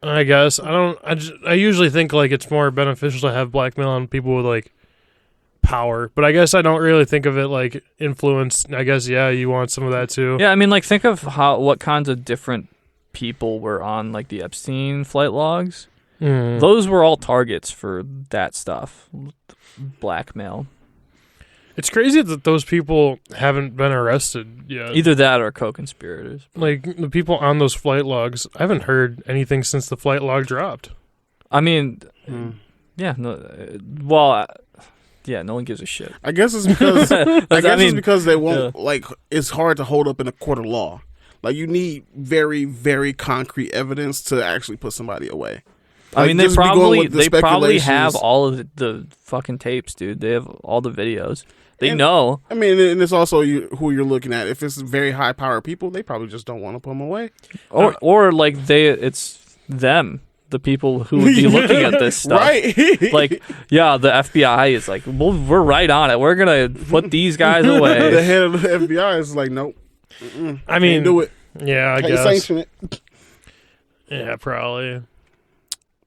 Speaker 2: I guess. I usually think, like, it's more beneficial to have blackmail on people with, like, power. But I guess I don't really think of it like influence. I guess, yeah, you want some of that too.
Speaker 3: Yeah, I mean, like, think of what kinds of different people were on, like, the Epstein flight logs. Those were all targets for that stuff. Blackmail.
Speaker 2: It's crazy that those people haven't been arrested yet.
Speaker 3: Either that or co-conspirators.
Speaker 2: Like, the people on those flight logs, I haven't heard anything since the flight log dropped.
Speaker 3: I mean, yeah, no, yeah, no one gives a shit.
Speaker 1: I guess it's because it's because they won't
Speaker 3: yeah.
Speaker 1: like. It's hard to hold up in a court of law. Like, you need very, very concrete evidence to actually put somebody away.
Speaker 3: I
Speaker 1: Like,
Speaker 3: mean, they
Speaker 1: just be going
Speaker 3: probably
Speaker 1: with the
Speaker 3: have
Speaker 1: speculations.
Speaker 3: all of the fucking tapes, dude. They have all the videos. They know.
Speaker 1: I mean, and it's also who you're looking at. If it's very high power people, they probably just don't want to put them away.
Speaker 3: Or like it's them, the people who would be looking at this stuff.
Speaker 1: Right?
Speaker 3: Like, yeah, the FBI is like, well, we're right on it. We're gonna put these guys
Speaker 1: the
Speaker 3: away.
Speaker 1: head of the FBI is like, nope.
Speaker 2: I mean,
Speaker 1: Can't do it.
Speaker 2: yeah, I
Speaker 1: Can't
Speaker 2: guess.
Speaker 1: sanction it.
Speaker 2: Yeah, probably.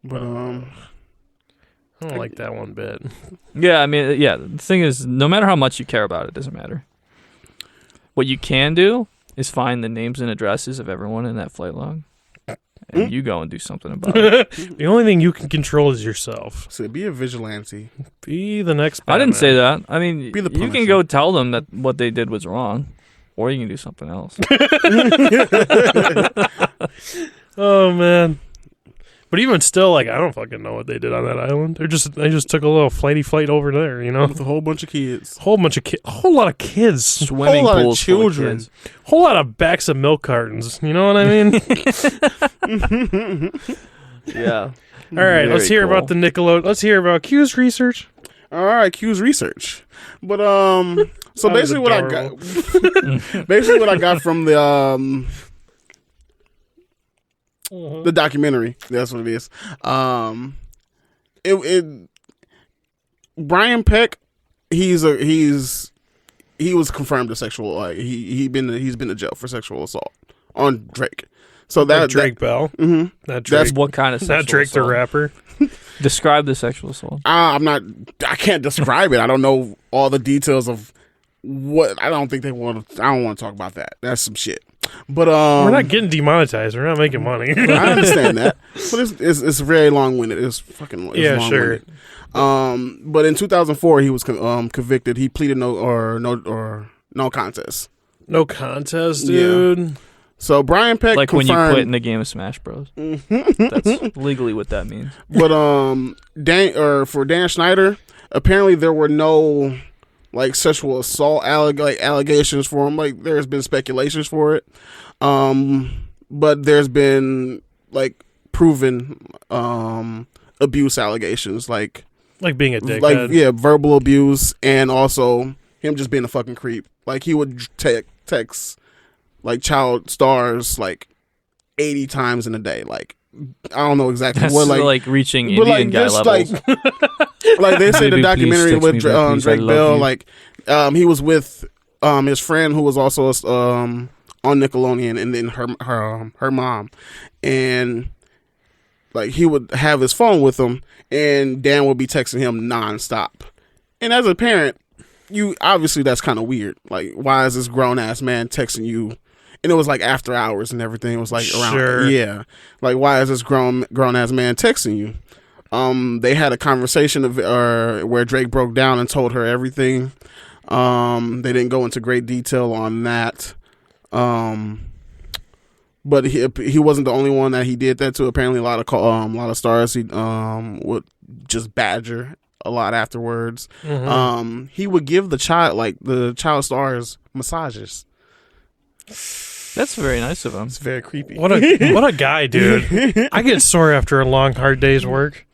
Speaker 1: But
Speaker 2: I don't like that one bit.
Speaker 3: Yeah, I mean, yeah. The thing is, no matter how much you care about it, doesn't matter. What you can do is find the names and addresses of everyone in that flight log, and you go and do something about it.
Speaker 2: The only thing you can control is yourself.
Speaker 1: so be a vigilante.
Speaker 2: Be the next
Speaker 3: I didn't
Speaker 2: Batman.
Speaker 3: say that. I mean,
Speaker 1: Be the
Speaker 3: you can
Speaker 1: Punisher.
Speaker 3: go tell them that what they did was wrong, or you can do something else.
Speaker 2: Oh, man. But even still, like, I don't fucking know what they did on that island. They just took a little flighty flight over there, you know?
Speaker 1: With a whole bunch of kids.
Speaker 2: A whole lot of kids.
Speaker 3: Swimming
Speaker 1: lot of
Speaker 3: pools full of
Speaker 1: children.
Speaker 3: kids.
Speaker 2: Whole lot of backs of milk cartons. You know what I mean?
Speaker 3: Yeah.
Speaker 2: All right,
Speaker 3: Very
Speaker 2: let's hear
Speaker 3: cool.
Speaker 2: about the Nickelodeon. Let's hear about Q's research.
Speaker 1: All right, Q's research. But so
Speaker 2: That was
Speaker 1: basically what I got, basically what I got from the documentary. That's what it is. Brian Peck, he was confirmed a sexual. Like he's been to jail for sexual assault on Drake. So that
Speaker 2: Drake Bell.
Speaker 1: Mhm.
Speaker 2: That Drake.
Speaker 3: What kind of sexual
Speaker 2: Not Drake the
Speaker 3: assault?
Speaker 2: rapper.
Speaker 3: Describe the sexual assault.
Speaker 1: I can't describe it. I don't know all the details of what. I don't want to talk about that. That's some shit. But
Speaker 2: we're not getting demonetized. We're not making money.
Speaker 1: I understand that, but it's very long winded. It's fucking
Speaker 2: sure.
Speaker 1: But in 2004, he was convicted. He pleaded no contest.
Speaker 2: No contest, dude.
Speaker 1: Yeah. So Brian Peck
Speaker 3: like
Speaker 1: confirmed,
Speaker 3: when you quit in the game of Smash Bros. That's legally what that means.
Speaker 1: But for Dan Schneider, apparently there were no like sexual assault allegations for him. Like there's been speculations for it, but there's been like proven abuse allegations, like
Speaker 2: being a dickhead,
Speaker 1: verbal abuse, and also him just being a fucking creep. Like he would text like child stars like 80 times in a day. Like I don't know exactly
Speaker 3: That's
Speaker 1: what
Speaker 3: like reaching Indian guy levels.
Speaker 1: Like they say the documentary with Drake Bell, like he was with his friend who was also on Nickelodeon, and then her mom, and like he would have his phone with him, and Dan would be texting him nonstop. And as a parent, you obviously that's kind of weird. Like, why is this grown ass man texting you? And it was like after hours and everything. It was like around, yeah. Like, why is this grown ass man texting you? They had a conversation where Drake broke down and told her everything. They didn't go into great detail on that. But he wasn't the only one that he did that to. Apparently, a lot of stars he would just badger a lot afterwards. Mm-hmm. He would give the child stars massages.
Speaker 3: That's very nice of him.
Speaker 1: It's very creepy.
Speaker 2: What a guy, dude. I get sore after a long, hard day's work.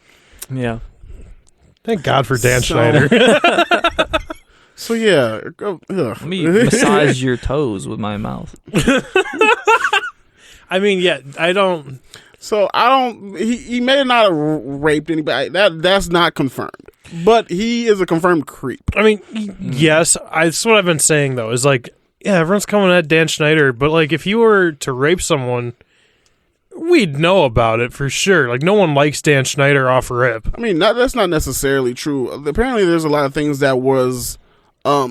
Speaker 3: Yeah.
Speaker 2: Thank God for Dan Schneider.
Speaker 1: So yeah,
Speaker 3: let me massage your toes with my mouth.
Speaker 2: I mean, yeah, I don't.
Speaker 1: So I don't. He may not have raped anybody. That's not confirmed. But he is a confirmed creep.
Speaker 2: I mean, yes, that's what I've been saying though. Is like, yeah, everyone's coming at Dan Schneider, but like, if you were to rape someone, we'd know about it for sure. Like, no one likes Dan Schneider off rip.
Speaker 1: I mean, that's not necessarily true. Apparently, there's a lot of things that was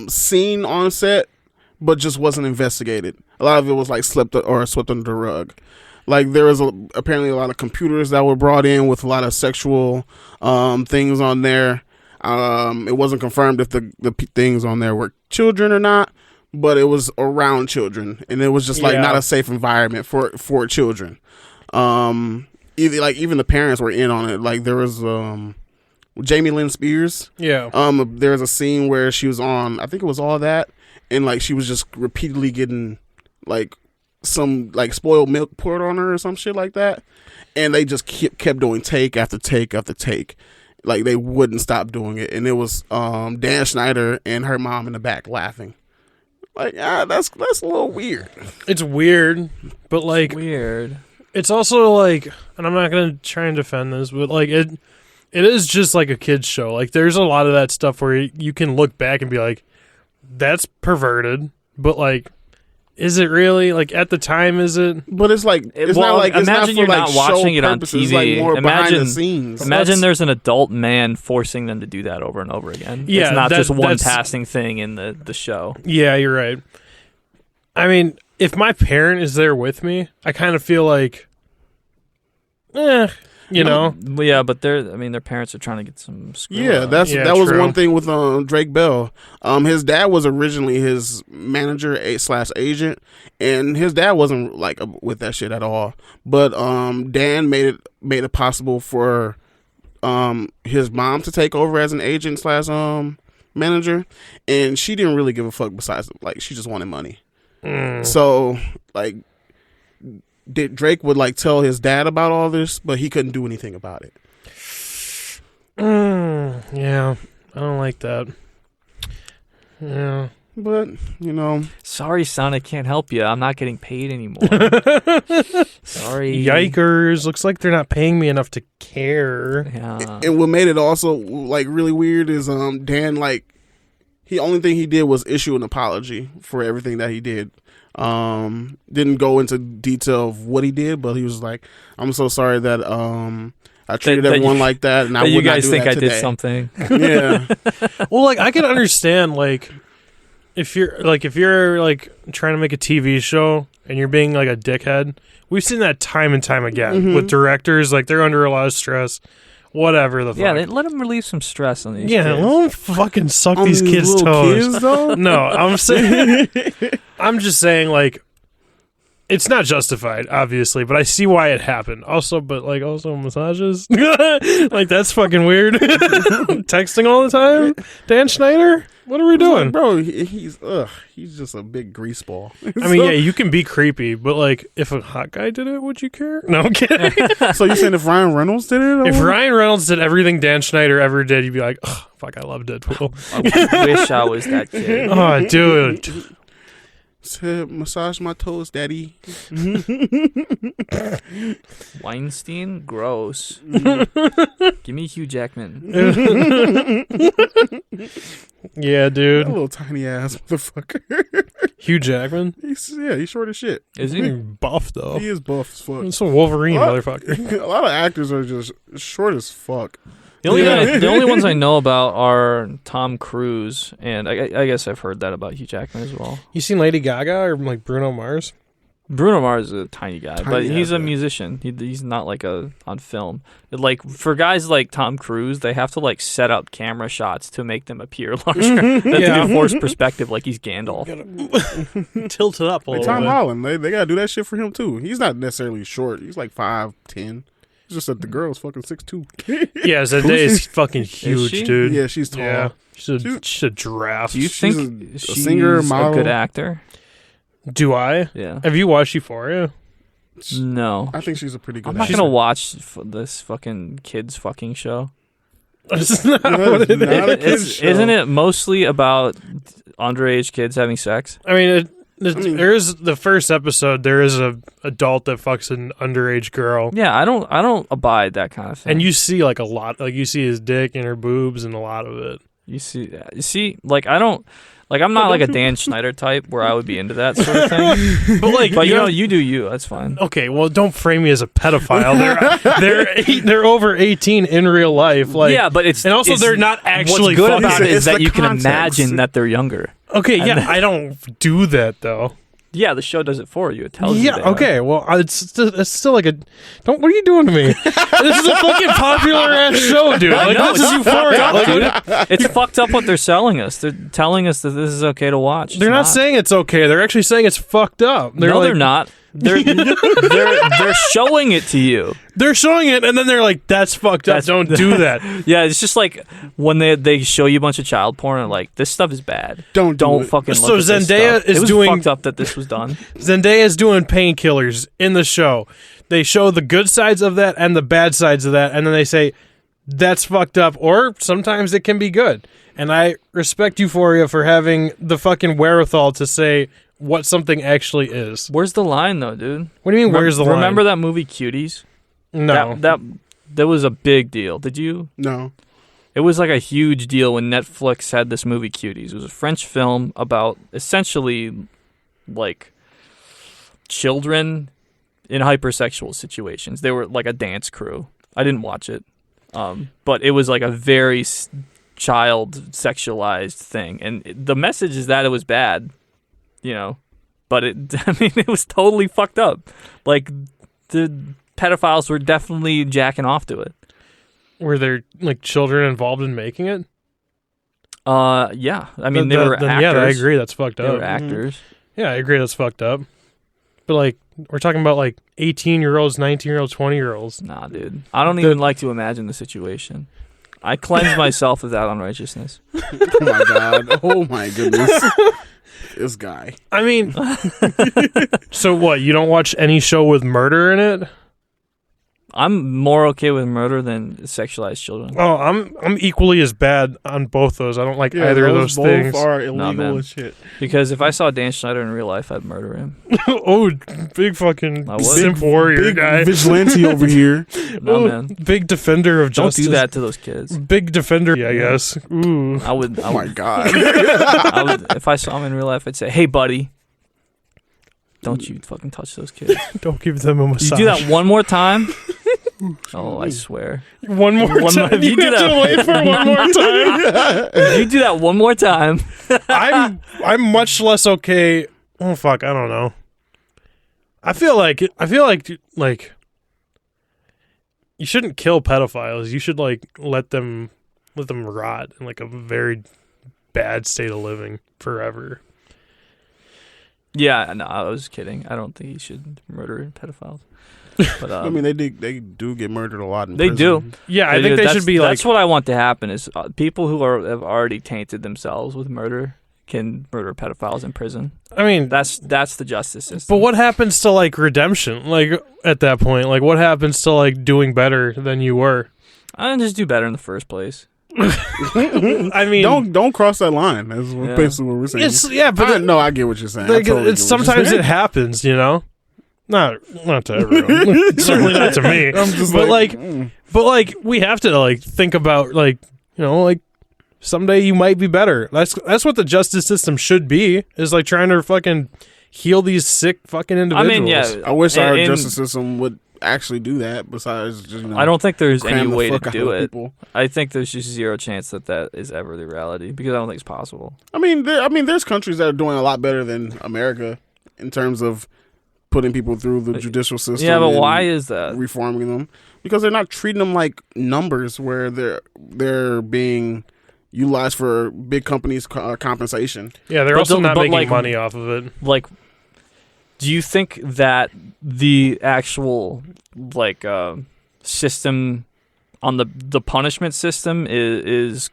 Speaker 1: seen on set, but just wasn't investigated. A lot of it was like swept under the rug. Like there was apparently a lot of computers that were brought in with a lot of sexual things on there. It wasn't confirmed if the things on there were children or not, but it was around children, and it was just like not a safe environment for children. Even the parents were in on it. Like there was Jamie Lynn Spears.
Speaker 2: Yeah.
Speaker 1: There's a scene where she was on, I think it was All That, and like she was just repeatedly getting like some like spoiled milk poured on her or some shit like that, and they just kept doing take after take after take. Like they wouldn't stop doing it, and it was Dan Schneider and her mom in the back laughing. Like, that's a little weird.
Speaker 2: It's weird, but like
Speaker 3: weird.
Speaker 2: It's also like, and I'm not gonna try and defend this, but like it is just like a kid's show. Like there's a lot of that stuff where you can look back and be like, that's perverted, but like, is it really? Like at the time, is it?
Speaker 1: But it's like it's not like it's
Speaker 3: imagine
Speaker 1: not for
Speaker 3: you're
Speaker 1: like
Speaker 3: not watching it on
Speaker 1: purposes.
Speaker 3: TV.
Speaker 1: It's like more behind the scenes.
Speaker 3: Imagine there's an adult man forcing them to do that over and over again.
Speaker 2: Yeah,
Speaker 3: it's not just one passing thing in the show.
Speaker 2: Yeah, you're right. I mean, if my parent is there with me, I kind of feel like, you know.
Speaker 3: Yeah, but their parents are trying to get some.
Speaker 1: Yeah, that was one thing with Drake Bell. His dad was originally his manager / agent, and his dad wasn't like with that shit at all. But Dan made it possible for his mom to take over as an agent / manager, and she didn't really give a fuck. Besides, like, she just wanted money. So like, Drake would like tell his dad about all this, but he couldn't do anything about it.
Speaker 2: Yeah, I don't like that. Yeah,
Speaker 1: but you know,
Speaker 3: sorry, son, I can't help you. I'm not getting paid anymore. Sorry.
Speaker 2: Yikers! Looks like they're not paying me enough to care.
Speaker 3: Yeah.
Speaker 1: And what made it also like really weird is Dan, like, the only thing he did was issue an apology for everything that he did. Didn't go into detail of what he did, but he was like, "I'm so sorry that I treated everyone like that, and I would not do that today."
Speaker 3: You guys think I did something?
Speaker 1: Yeah.
Speaker 2: Well, like I can understand, like if you're like trying to make a TV show and you're being like a dickhead, we've seen that time and time again with directors. Like they're under a lot of stress. Whatever the fuck.
Speaker 3: Yeah, they let them relieve some stress on these
Speaker 2: Yeah,
Speaker 3: kids.
Speaker 2: let them fucking suck
Speaker 1: On
Speaker 2: these kids'
Speaker 1: little
Speaker 2: toes.
Speaker 1: kids, though?
Speaker 2: No, I'm just saying, like, it's not justified, obviously, but I see why it happened. Also massages. Like, that's fucking weird. Texting all the time? Dan Schneider? What are we doing?
Speaker 1: Like, bro, he's just a big grease ball.
Speaker 2: I mean, yeah, you can be creepy, but, like, if a hot guy did it, would you care? No, I'm kidding.
Speaker 1: So you saying if Ryan Reynolds did it?
Speaker 2: If Ryan Reynolds did everything Dan Schneider ever did, you'd be like, oh, fuck, I love Deadpool.
Speaker 3: I wish I was that kid.
Speaker 2: Oh, dude.
Speaker 1: Massage my toes, daddy.
Speaker 3: Weinstein? Gross. Give me Hugh Jackman.
Speaker 2: Yeah, dude.
Speaker 1: That little tiny ass motherfucker.
Speaker 2: Hugh Jackman?
Speaker 1: He's short as shit.
Speaker 3: Is
Speaker 2: He's
Speaker 3: he?
Speaker 2: buff, though.
Speaker 1: He is buff as fuck.
Speaker 2: It's a Wolverine,
Speaker 1: What?
Speaker 2: motherfucker.
Speaker 1: A lot of actors are just short as fuck.
Speaker 3: The only ones I know about are Tom Cruise, and I guess I've heard that about Hugh Jackman as well.
Speaker 2: You seen Lady Gaga or like Bruno Mars?
Speaker 3: Bruno Mars is a tiny guy, but
Speaker 1: Tiny
Speaker 3: he's
Speaker 1: ass
Speaker 3: a
Speaker 1: guy.
Speaker 3: musician. He's not like on film. Like for guys like Tom Cruise, they have to like set up camera shots to make them appear larger. That's
Speaker 2: Yeah.
Speaker 3: to force perspective, like he's Gandalf.
Speaker 2: Tilt it up a
Speaker 1: Like
Speaker 2: little
Speaker 1: Tom
Speaker 2: bit.
Speaker 1: Holland, they gotta do that shit for him too. He's not necessarily short. He's like 5'10". It's just that the girl's fucking 6'2".
Speaker 2: Yeah, Zendaya's fucking huge,
Speaker 3: she?
Speaker 2: dude.
Speaker 1: Yeah, she's tall.
Speaker 2: Yeah. She's a giraffe.
Speaker 3: Do you
Speaker 1: She's
Speaker 3: think
Speaker 1: a
Speaker 3: she's
Speaker 1: singer,
Speaker 3: a
Speaker 1: model.
Speaker 3: good actor?
Speaker 2: Do I?
Speaker 3: Yeah.
Speaker 2: Have you watched Euphoria?
Speaker 3: No.
Speaker 1: I think she's a pretty good
Speaker 3: I'm not
Speaker 1: actress.
Speaker 3: gonna watch this fucking kids fucking show.
Speaker 2: That's not
Speaker 1: That
Speaker 2: what
Speaker 1: is
Speaker 2: it
Speaker 1: not
Speaker 2: is.
Speaker 1: a kid's show.
Speaker 3: Isn't it mostly about underage kids having sex?
Speaker 2: I mean, there is the first episode. There is a adult that fucks an underage girl,
Speaker 3: Yeah, I don't abide that kind of thing.
Speaker 2: and you see like a lot. Like you see his dick and her boobs and a lot of it.
Speaker 3: You see, like I don't, like I'm not like a Dan Schneider type where I would be into that sort of thing.
Speaker 2: But like,
Speaker 3: But you do you. That's fine.
Speaker 2: Okay, well, don't frame me as a pedophile. They're over 18 in real life. Like,
Speaker 3: Yeah, but it's
Speaker 2: and also
Speaker 3: it's-
Speaker 2: they're not actually
Speaker 3: What's good
Speaker 2: fucking.
Speaker 3: about it
Speaker 1: It's
Speaker 3: is that
Speaker 1: the
Speaker 3: you can
Speaker 1: context.
Speaker 3: imagine that they're younger.
Speaker 2: Okay, yeah, I don't do that though.
Speaker 3: Yeah, the show does it for you. It tells you.
Speaker 2: Yeah,
Speaker 3: they are.
Speaker 2: okay. Well, it's still like a. Don't. What are you doing to me? This is a fucking popular ass show, dude. Like
Speaker 3: know,
Speaker 2: this is
Speaker 3: it's
Speaker 2: Euphoria.
Speaker 3: fucked
Speaker 2: Like,
Speaker 3: up, dude. It's fucked up what they're selling us. They're telling us that this is okay to watch.
Speaker 2: they're
Speaker 3: It's
Speaker 2: not saying it's okay. They're actually saying it's fucked up.
Speaker 3: No,
Speaker 2: like,
Speaker 3: they're not. They're showing it to you.
Speaker 2: They're showing it, and then they're like, "That's fucked up.
Speaker 3: That's-
Speaker 2: Don't do that."
Speaker 3: Yeah, it's just like when they show you a bunch of child porn and like this stuff is bad.
Speaker 1: Don't
Speaker 3: Don't
Speaker 1: do it.
Speaker 3: fucking
Speaker 2: So
Speaker 3: look at this
Speaker 2: Zendaya
Speaker 3: stuff.
Speaker 2: is
Speaker 3: It was
Speaker 2: doing-
Speaker 3: fucked up that this was done.
Speaker 2: Zendaya's doing painkillers in the show. They show the good sides of that and the bad sides of that, and then they say that's fucked up, or sometimes it can be good. And I respect Euphoria for having the fucking wherewithal to say what something actually is.
Speaker 3: Where's the line though, dude?
Speaker 2: What do you mean? Where's the line?
Speaker 3: Remember that movie Cuties?
Speaker 2: No.
Speaker 3: That was a big deal. Did you?
Speaker 1: No.
Speaker 3: It was like a huge deal when Netflix had this movie Cuties. It was a French film about essentially like children in hypersexual situations. They were like a dance crew. I didn't watch it, but it was like a very child sexualized thing, and the message is that it was bad, but it was totally fucked up. Like the pedophiles were definitely jacking off to it.
Speaker 2: Were there like children involved in making it?
Speaker 3: Yeah. I mean, they were actors.
Speaker 2: Yeah, I agree. That's fucked
Speaker 3: They
Speaker 2: up.
Speaker 3: were actors.
Speaker 2: Yeah, I agree. That's fucked up. But like, we're talking about like 18-year-olds, 19-year-olds, 20-year-olds.
Speaker 3: Nah, dude. I don't even like to imagine the situation. I cleanse myself of that unrighteousness.
Speaker 1: Oh my god. Oh my goodness. This guy.
Speaker 2: I mean, so what? You don't watch any show with murder in it?
Speaker 3: I'm more okay with murder than sexualized children.
Speaker 2: Oh, I'm equally as bad on both those. I don't like
Speaker 1: Yeah,
Speaker 2: either of those
Speaker 1: both
Speaker 2: things.
Speaker 1: are illegal
Speaker 3: Nah, man.
Speaker 1: and shit.
Speaker 3: Because if I saw Dan Schneider in real life, I'd murder him.
Speaker 2: Oh, big fucking
Speaker 3: I would.
Speaker 2: simp warrior
Speaker 1: Big
Speaker 2: guy.
Speaker 1: vigilante over here.
Speaker 3: No,
Speaker 2: Oh,
Speaker 3: man.
Speaker 2: big defender of
Speaker 3: Don't
Speaker 2: justice.
Speaker 3: do that to those kids.
Speaker 2: Big defender, I guess. Ooh.
Speaker 3: I would.
Speaker 1: Oh my god.
Speaker 3: I would. If I saw him in real life, I'd say, "Hey, buddy, don't you fucking touch those kids.
Speaker 2: Don't give them a
Speaker 3: You
Speaker 2: massage.
Speaker 3: do that one more time, Oh, I swear.
Speaker 2: One more
Speaker 3: One
Speaker 2: time.
Speaker 3: more-
Speaker 2: You have to wait for one more time.
Speaker 3: If you do that one more time.
Speaker 2: I'm much less okay. Oh fuck, I don't know. I feel like you shouldn't kill pedophiles. You should like let them rot in like a very bad state of living forever.
Speaker 3: Yeah, no, I was kidding. I don't think you should murder pedophiles. But
Speaker 1: I mean, they do get murdered a lot in
Speaker 3: they
Speaker 1: prison.
Speaker 3: do.
Speaker 2: Yeah, I think they should be like.
Speaker 3: That's what I want to happen is people who have already tainted themselves with murder can murder pedophiles in prison.
Speaker 2: I mean,
Speaker 3: That's the justice system.
Speaker 2: but what happens to like redemption? Like at that point, like what happens to like doing better than you were?
Speaker 3: I just do better in the first place.
Speaker 2: I mean,
Speaker 1: Don't cross that line. That's
Speaker 3: Yeah.
Speaker 1: basically what we're saying.
Speaker 2: but
Speaker 1: No, I get what you're saying. I
Speaker 2: like,
Speaker 1: totally get what you're
Speaker 2: sometimes
Speaker 1: saying.
Speaker 2: it happens, you know. Not to everyone. Certainly not to me.
Speaker 1: I'm just
Speaker 2: but
Speaker 1: like,
Speaker 2: but like we have to like think about like like someday you might be better. That's what the justice system should be. Is like trying to fucking heal these sick fucking individuals.
Speaker 3: I mean, yeah.
Speaker 1: I wish our
Speaker 3: and-
Speaker 1: justice system would actually do that. Besides, just
Speaker 3: I don't think there's
Speaker 1: cram
Speaker 3: any
Speaker 1: the
Speaker 3: way to
Speaker 1: fuck out
Speaker 3: do
Speaker 1: of
Speaker 3: it.
Speaker 1: people.
Speaker 3: I think there's just zero chance that is ever the reality because I don't think it's possible.
Speaker 1: I mean, there's countries that are doing a lot better than America in terms of putting people through the judicial system.
Speaker 3: Yeah, but
Speaker 1: and
Speaker 3: why is that?
Speaker 1: reforming them? Because they're not treating them like numbers where they're being utilized for big companies' compensation.
Speaker 2: yeah, they're
Speaker 3: But
Speaker 2: also
Speaker 3: the-
Speaker 2: not
Speaker 3: but,
Speaker 2: making
Speaker 3: like,
Speaker 2: money off of it.
Speaker 3: Like, do you think that the actual like system on the punishment system is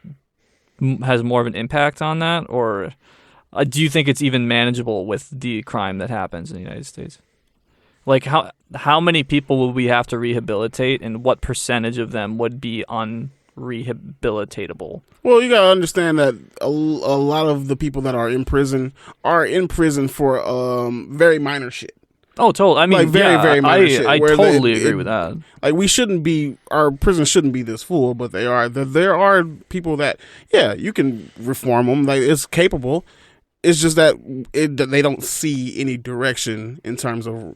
Speaker 3: has more of an impact on that, or do you think it's even manageable with the crime that happens in the United States? Like how many people would we have to rehabilitate, and what percentage of them would be unrehabilitatable?
Speaker 1: Well, you gotta understand that a lot of the people that are in prison for very minor shit.
Speaker 3: Oh, totally. I mean,
Speaker 1: Like, very minor shit,
Speaker 3: I
Speaker 1: where
Speaker 3: totally agree with that.
Speaker 1: Like our prison shouldn't be this full, but they are. There are people that, yeah, you can reform them. Like, it's capable. It's just that they don't see any direction in terms of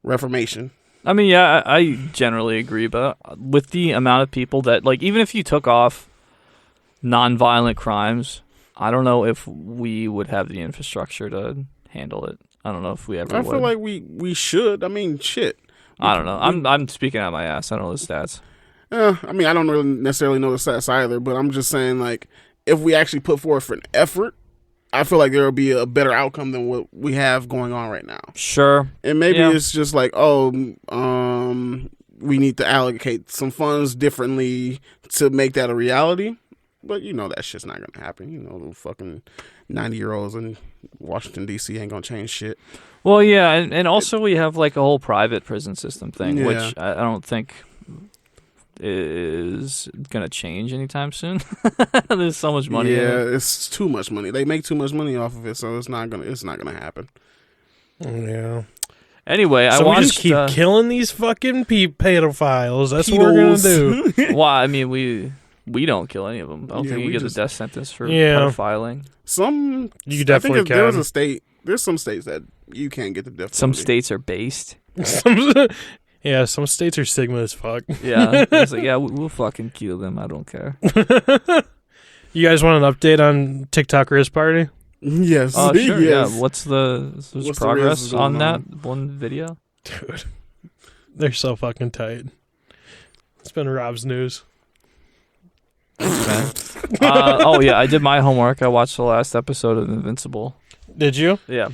Speaker 1: reformation.
Speaker 3: I mean, yeah, I generally agree, but with the amount of people that, like, even if you took off non-violent crimes, I don't know if we would have the infrastructure to handle it. I don't know if we ever would.
Speaker 1: I feel like we should. I mean, shit.
Speaker 3: I don't know. I'm speaking out of my ass. I don't know the stats.
Speaker 1: I mean, I don't really necessarily know the stats either, but I'm just saying, like, if we actually put forth an effort, I feel like there will be a better outcome than what we have going on right now.
Speaker 3: Sure.
Speaker 1: And maybe
Speaker 3: Yeah.
Speaker 1: it's just like, we need to allocate some funds differently to make that a reality. But you know that shit's not gonna happen. You know, the fucking 90-year-olds in Washington D.C. ain't gonna change shit.
Speaker 3: Well, yeah, and also we have like a whole private prison system thing,
Speaker 1: Yeah.
Speaker 3: which I don't think is gonna change anytime soon. There's so much money.
Speaker 1: Yeah,
Speaker 3: in it.
Speaker 1: it's too much money. They make too much money off of it, so it's not gonna happen.
Speaker 2: Yeah.
Speaker 3: Anyway,
Speaker 2: So
Speaker 3: I
Speaker 2: we
Speaker 3: watched.
Speaker 2: just keep killing these fucking pedophiles. That's what we're gonna do.
Speaker 3: Well, I mean, we don't kill any of them. I don't
Speaker 1: Yeah,
Speaker 3: think you
Speaker 1: we
Speaker 3: get
Speaker 1: just-
Speaker 3: the death sentence for
Speaker 2: Yeah.
Speaker 3: pedophiling.
Speaker 2: You definitely can.
Speaker 1: There's some states that you can't get the death
Speaker 3: Some
Speaker 1: penalty.
Speaker 3: states are based.
Speaker 2: Yeah, some states are Sigma as fuck.
Speaker 3: Yeah, it's like, yeah, we'll fucking kill them. I don't care.
Speaker 2: You guys want an update on TikTok Riz Party?
Speaker 1: Yes.
Speaker 3: Oh, sure.
Speaker 1: Yes.
Speaker 3: Yeah. What's the
Speaker 1: What's the
Speaker 3: progress
Speaker 1: riz
Speaker 3: on
Speaker 1: going
Speaker 3: that
Speaker 1: on?
Speaker 3: one video?
Speaker 2: Dude, they're so fucking tight. It's been Rob's news.
Speaker 3: Oh yeah, I did my homework. I watched the last episode of Invincible.
Speaker 2: Did you?
Speaker 3: Yeah.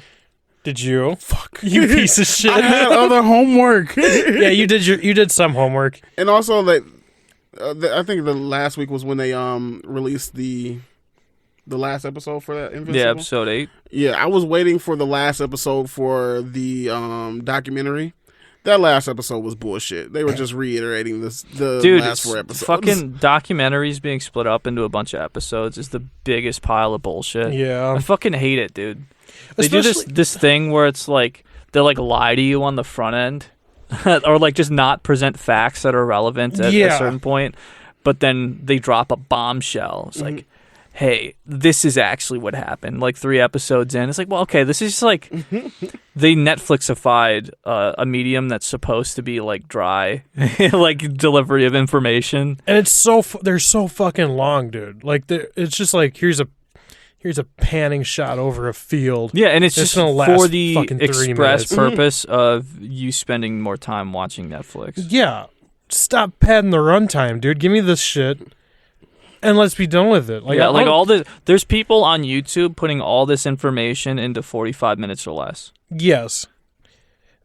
Speaker 2: Did you?
Speaker 1: Fuck.
Speaker 2: You piece of shit.
Speaker 1: I had other homework.
Speaker 2: Yeah, you did some homework.
Speaker 1: And also, like, I think the last week was when they released the last episode for that Invincible.
Speaker 3: Yeah, episode 8.
Speaker 1: Yeah, I was waiting for the last episode for the documentary. That last episode was bullshit. They were just reiterating the
Speaker 3: Dude,
Speaker 1: last 4 episodes.
Speaker 3: fucking documentaries being split up into a bunch of episodes is the biggest pile of bullshit.
Speaker 2: Yeah.
Speaker 3: I fucking hate it, dude. They do
Speaker 2: Especially-
Speaker 3: this thing where it's like they like lie to you on the front end, or like just not present facts that are relevant at a
Speaker 2: Yeah.
Speaker 3: certain point, but then they drop a bombshell. It's like, hey, this is actually what happened. Like 3 episodes in, it's like, well, okay, this is just like they Netflixified a medium that's supposed to be like dry, like delivery of information.
Speaker 2: And it's they're so fucking long, dude. Like it's just like here's a panning shot over a field.
Speaker 3: Yeah, and it's just
Speaker 2: gonna last
Speaker 3: for the
Speaker 2: fucking 3
Speaker 3: express
Speaker 2: minutes.
Speaker 3: purpose of you spending more time watching Netflix.
Speaker 2: Yeah, stop padding the runtime, dude. Give me this shit, and let's be done with it. Like,
Speaker 3: Yeah, like all this. There's people on YouTube putting all this information into 45 minutes or less.
Speaker 2: Yes,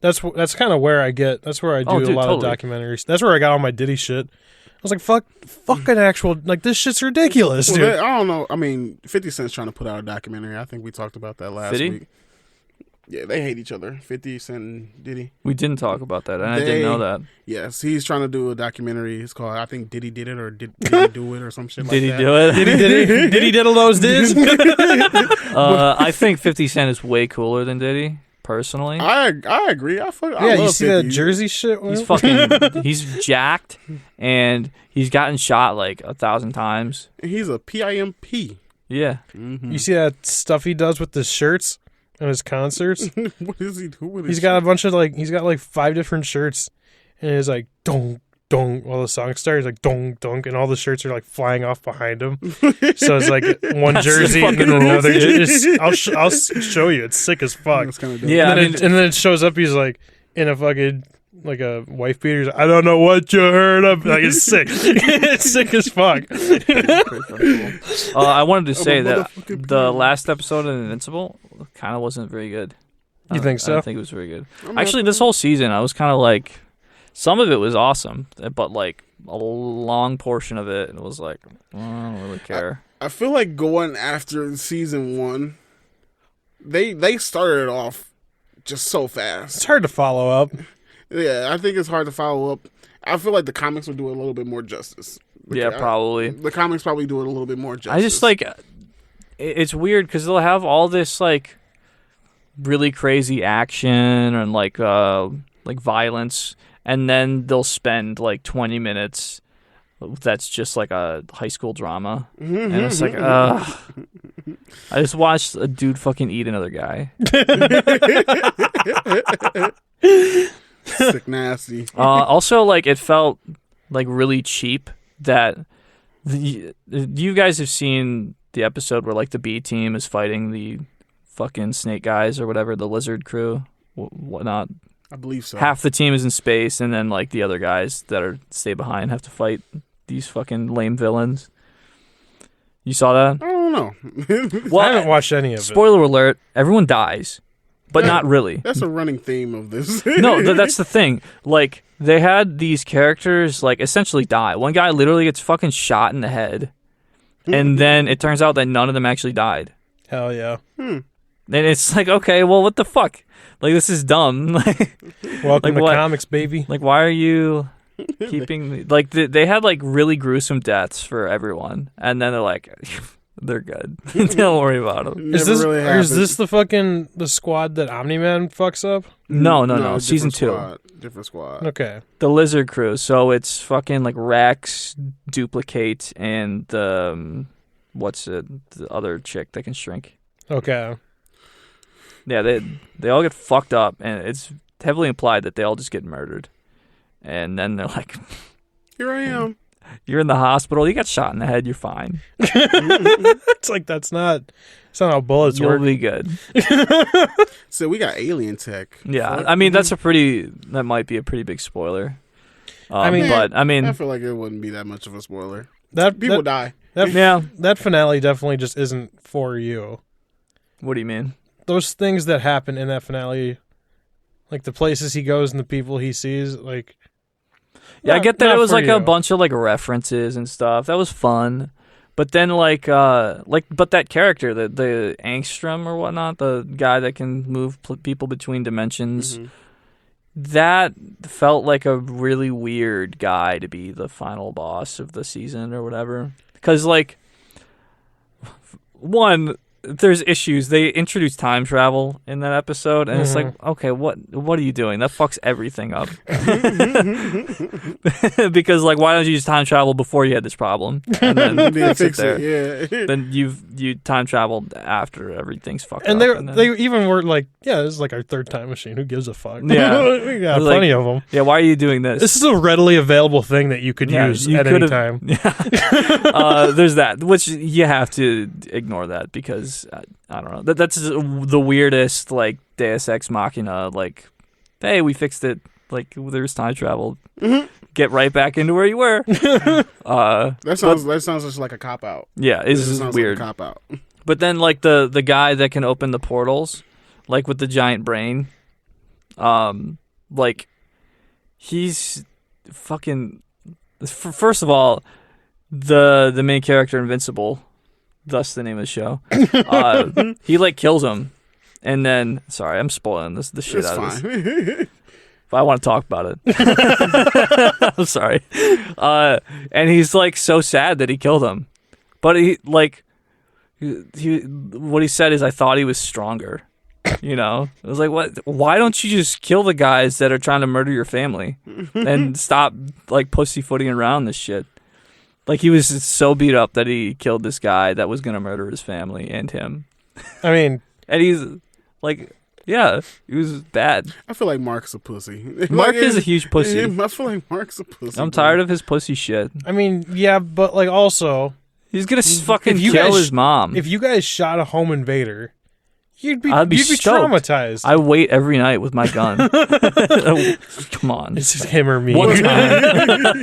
Speaker 2: that's kind of where I get. That's where I do
Speaker 3: Oh,
Speaker 2: a
Speaker 3: dude,
Speaker 2: lot
Speaker 3: totally.
Speaker 2: of documentaries. That's where I got all my Diddy shit. I was like, fucking actual, like, this shit's ridiculous,
Speaker 1: Well,
Speaker 2: dude.
Speaker 1: I don't know. I mean, 50 Cent's trying to put out a documentary. I think we talked about that last
Speaker 3: 50?
Speaker 1: week. Yeah, they hate each other. 50 Cent and Diddy.
Speaker 3: We didn't talk about that, and I didn't know that.
Speaker 1: Yes, he's trying to do a documentary. It's called, I think, Diddy Did It or Did He Do It or some shit like that.
Speaker 3: Did he do it?
Speaker 2: Did he diddle those dids?
Speaker 3: I think 50 Cent is way cooler than Diddy, personally.
Speaker 1: I agree. I
Speaker 2: Yeah, you
Speaker 1: love
Speaker 2: see
Speaker 1: 50.
Speaker 2: that Jersey shit?
Speaker 3: He's fucking, he's jacked, and he's gotten shot like 1,000 times.
Speaker 1: He's a PIMP.
Speaker 3: Yeah.
Speaker 2: You see that stuff he does with his shirts and his concerts?
Speaker 1: What is he doing with
Speaker 2: He's
Speaker 1: his
Speaker 2: got a bunch of he's got like 5 different shirts, and it's like dong dong. While the song starts, like dong dong, and all the shirts are like flying off behind him. So it's like one
Speaker 3: That's
Speaker 2: jersey and then
Speaker 3: fucking
Speaker 2: another.
Speaker 3: rules.
Speaker 2: I'll show you. It's sick as fuck.
Speaker 1: That's kind of dope.
Speaker 3: Yeah.
Speaker 2: And
Speaker 3: I
Speaker 2: then,
Speaker 3: mean-
Speaker 2: and then it shows up. He's like in a fucking like a wife beater. He's like, I don't know what you heard of. Like it's sick. It's sick as fuck.
Speaker 3: I wanted to say that
Speaker 1: motherfucking
Speaker 3: the
Speaker 1: pig.
Speaker 3: last episode of Invincible kind of wasn't very good.
Speaker 2: You think so?
Speaker 3: I don't think it was very good. Actually, this whole season, I was kind of like, some of it was awesome, but like a long portion of it, it was like, well, I don't really care.
Speaker 1: I feel like going after season 1, they started it off just so
Speaker 2: It's
Speaker 1: fast.
Speaker 2: hard to follow up.
Speaker 1: Yeah, I think it's hard to follow up. I feel like the comics would do it a little bit more justice.
Speaker 3: Yeah, probably.
Speaker 1: The comics probably do it a little bit more justice.
Speaker 3: I just like, it's weird because they'll have all this like really crazy action and like violence, and then they'll spend like 20 minutes that's just like a high school drama, and it's like, I just watched a dude fucking eat another guy.
Speaker 1: sick nasty.
Speaker 3: Also, like, it felt like really cheap that you guys have seen the episode where like the B team is fighting the fucking snake guys or whatever, the lizard crew, whatnot.
Speaker 1: I believe so.
Speaker 3: Half the team is in space, and then like the other guys that stay behind have to fight these fucking lame villains. You saw that?
Speaker 1: I don't know.
Speaker 3: Well,
Speaker 2: I haven't watched any of it.
Speaker 3: spoiler alert: everyone dies, but not really.
Speaker 1: That's a running theme of this.
Speaker 3: No, that's the thing. Like, they had these characters like essentially die. One guy literally gets fucking shot in the head, and then it turns out that none of them actually died.
Speaker 2: Hell yeah.
Speaker 3: And it's like, okay, well, what the fuck? Like, this is dumb.
Speaker 2: Welcome
Speaker 3: Like
Speaker 2: to
Speaker 3: what?
Speaker 2: comics, baby.
Speaker 3: Like, why are you keeping like they had like really gruesome deaths for everyone, and then they're like, they're good. Don't worry about them.
Speaker 1: Never really
Speaker 2: Is
Speaker 1: happened.
Speaker 2: this the squad that Omni-Man fucks up?
Speaker 3: No.
Speaker 1: different
Speaker 3: Season 2,
Speaker 1: squad. Different squad.
Speaker 2: Okay.
Speaker 3: the Lizard Crew. So it's fucking like Rex, Duplicate, and what's it? The other chick that can shrink.
Speaker 2: Okay.
Speaker 3: Yeah, they all get fucked up, and it's heavily implied that they all just get murdered. And then they're like,
Speaker 1: Here I am.
Speaker 3: "You're in the hospital. You got shot in the head. You're fine.
Speaker 2: It's like that's not how bullets
Speaker 3: You'll
Speaker 2: work.
Speaker 3: be good."
Speaker 1: So we got alien tech.
Speaker 3: Yeah,
Speaker 1: Fuck.
Speaker 3: I mean that might be a pretty big spoiler.
Speaker 2: I mean-
Speaker 3: but I
Speaker 1: I
Speaker 3: mean,
Speaker 1: feel like it wouldn't be that much of a spoiler.
Speaker 2: That
Speaker 1: People
Speaker 2: that,
Speaker 1: die.
Speaker 3: yeah.
Speaker 2: that finale definitely just isn't for you.
Speaker 3: What do you mean?
Speaker 2: Those things that happen in that finale, like the places he goes and the people he sees, like
Speaker 3: Yeah, I
Speaker 2: not-
Speaker 3: get that
Speaker 2: not
Speaker 3: it was
Speaker 2: for
Speaker 3: like a
Speaker 2: you.
Speaker 3: bunch of like references and stuff. That was fun. But then but that character, the Angstrom or whatnot, the guy that can move people between dimensions,
Speaker 1: Mhm.
Speaker 3: that felt like a really weird guy to be the final boss of the season or whatever. Because like, one, there's issues. They introduced time travel in that episode, and it's like, okay, what are you doing? That fucks everything up. Because like, why don't you just time travel before you had this problem and then fix it there?
Speaker 1: Yeah.
Speaker 3: Then you time traveled after everything's fucked
Speaker 2: and
Speaker 3: up.
Speaker 2: they even were like, yeah, this is like our third time machine. Who gives a fuck?
Speaker 3: Yeah.
Speaker 2: We got
Speaker 3: Like,
Speaker 2: plenty of them.
Speaker 3: Yeah, why are you doing this?
Speaker 2: This is a readily available thing that you could use
Speaker 3: you
Speaker 2: at any
Speaker 3: could've-
Speaker 2: time.
Speaker 3: Yeah. There's that, which you have to ignore that because I don't know. That's the weirdest like Deus Ex Machina. Like, hey, we fixed it. Like, there's time travel.
Speaker 1: Mm-hmm.
Speaker 3: Get right back into where you were.
Speaker 1: That sounds just like a cop out.
Speaker 3: Yeah, it's weird.
Speaker 1: Like a cop out.
Speaker 3: But then like the guy that can open the portals, like with the giant brain, like he's fucking. First of all, the main character Invincible, thus the name of the show. He like kills him, and then sorry, I'm spoiling the shit
Speaker 1: It's
Speaker 3: out of
Speaker 1: fine.
Speaker 3: this. But I want to talk about it. I'm sorry. And he's like so sad that he killed him, but he like what he said is, I thought he was stronger. You know, I was like, what? Why don't you just kill the guys that are trying to murder your family and stop like pussyfooting around this shit? Like, he was so beat up that he killed this guy that was gonna murder his family and him.
Speaker 2: I mean,
Speaker 3: And he's like, yeah, he was bad.
Speaker 1: I feel like Mark's a pussy.
Speaker 3: Mark is a huge pussy.
Speaker 1: I feel like Mark's a pussy.
Speaker 3: I'm tired of his pussy shit.
Speaker 2: I mean, yeah, but like also,
Speaker 3: He's gonna fucking
Speaker 2: you
Speaker 3: kill
Speaker 2: guys-
Speaker 3: his mom.
Speaker 2: if you guys shot a home invader,
Speaker 3: I'd be
Speaker 2: you'd be
Speaker 3: stoked.
Speaker 2: traumatized.
Speaker 3: I wait every night with my gun. Come on.
Speaker 2: It's just him or me.
Speaker 3: One time.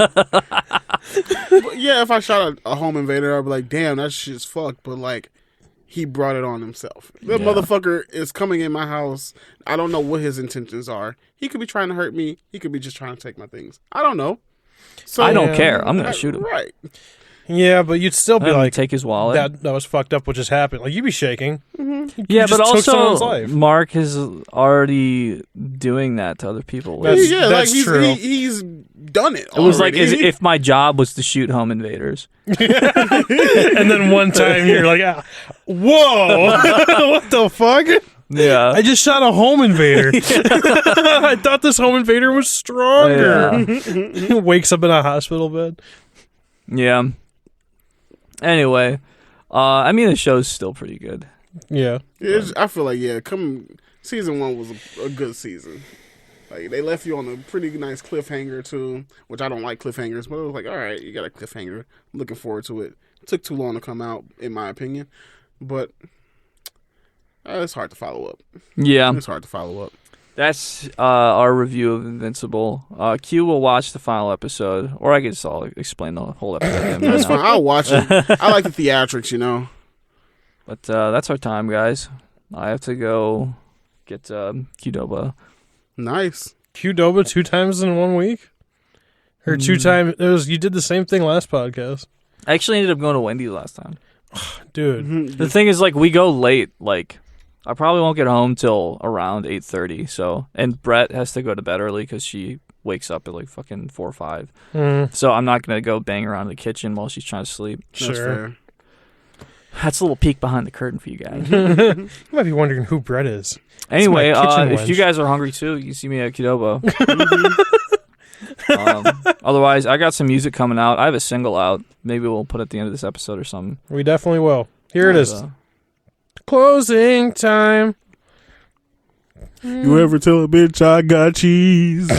Speaker 1: But yeah, if I shot a home invader, I'd be like, damn, that shit's fucked. But like, he brought it on himself. That
Speaker 3: Yeah.
Speaker 1: motherfucker is coming in my house. I don't know what his intentions are. He could be trying to hurt me. He could be just trying to take my things. I don't know. So
Speaker 3: I don't
Speaker 2: Yeah.
Speaker 3: care. I'm gonna shoot him.
Speaker 1: Right.
Speaker 2: Yeah, but you'd still
Speaker 3: I'm
Speaker 2: be
Speaker 3: gonna
Speaker 2: like,
Speaker 3: take his wallet.
Speaker 2: that was fucked up what just happened. Like, you'd be shaking.
Speaker 3: Yeah,
Speaker 2: just
Speaker 3: but
Speaker 2: took someone's
Speaker 3: also
Speaker 2: life.
Speaker 3: Mark is already doing that to other people.
Speaker 2: That's-
Speaker 1: yeah,
Speaker 2: that's
Speaker 1: like
Speaker 2: true.
Speaker 1: He's done it.
Speaker 3: It was like
Speaker 1: already.
Speaker 3: as if my job was to shoot home invaders.
Speaker 2: And then one time you're like, whoa, what the fuck?
Speaker 3: Yeah.
Speaker 2: I just shot a home invader. I thought this home invader was stronger. Wakes up in a hospital bed.
Speaker 3: Yeah. Anyway, I mean the show's still pretty good.
Speaker 2: Yeah.
Speaker 1: I feel like season 1 was a good season. Like, they left you on a pretty nice cliffhanger too, which I don't like cliffhangers, but it was like, all right, you got a cliffhanger. I'm looking forward to it. It took too long to come out, in my opinion, but it's hard to follow up.
Speaker 3: Yeah.
Speaker 1: It's hard to follow up.
Speaker 3: That's our review of Invincible. Q will watch the final episode, or I guess I'll explain the whole episode. to him right
Speaker 1: That's
Speaker 3: now.
Speaker 1: fine. I'll watch it. I like the theatrics, you know.
Speaker 3: But that's our time, guys. I have to go get Qdoba.
Speaker 1: Nice.
Speaker 2: Qdoba 2 times in 1 week? Or 2 times? You did the same thing last podcast.
Speaker 3: I actually ended up going to Wendy's last time.
Speaker 2: Dude.
Speaker 3: The thing is, like, we go late. Like, I probably won't get home till around 8:30. So, and Brett has to go to bed early because she wakes up at like fucking 4 or 5. So I'm not gonna go bang around in the kitchen while she's trying to sleep.
Speaker 1: That's fair.
Speaker 3: That's a little peek behind the curtain for you guys.
Speaker 2: You might be wondering who Brett is.
Speaker 3: Anyway,
Speaker 2: kitchen
Speaker 3: if you
Speaker 2: wench.
Speaker 3: guys are hungry too, you can see me at Qdoba. Otherwise, I got some music coming out. I have a single out. Maybe we'll put it at the end of this episode or something.
Speaker 2: We definitely will. Here it is.
Speaker 3: Uh,
Speaker 2: Closing time.
Speaker 1: You ever tell a bitch I got cheese?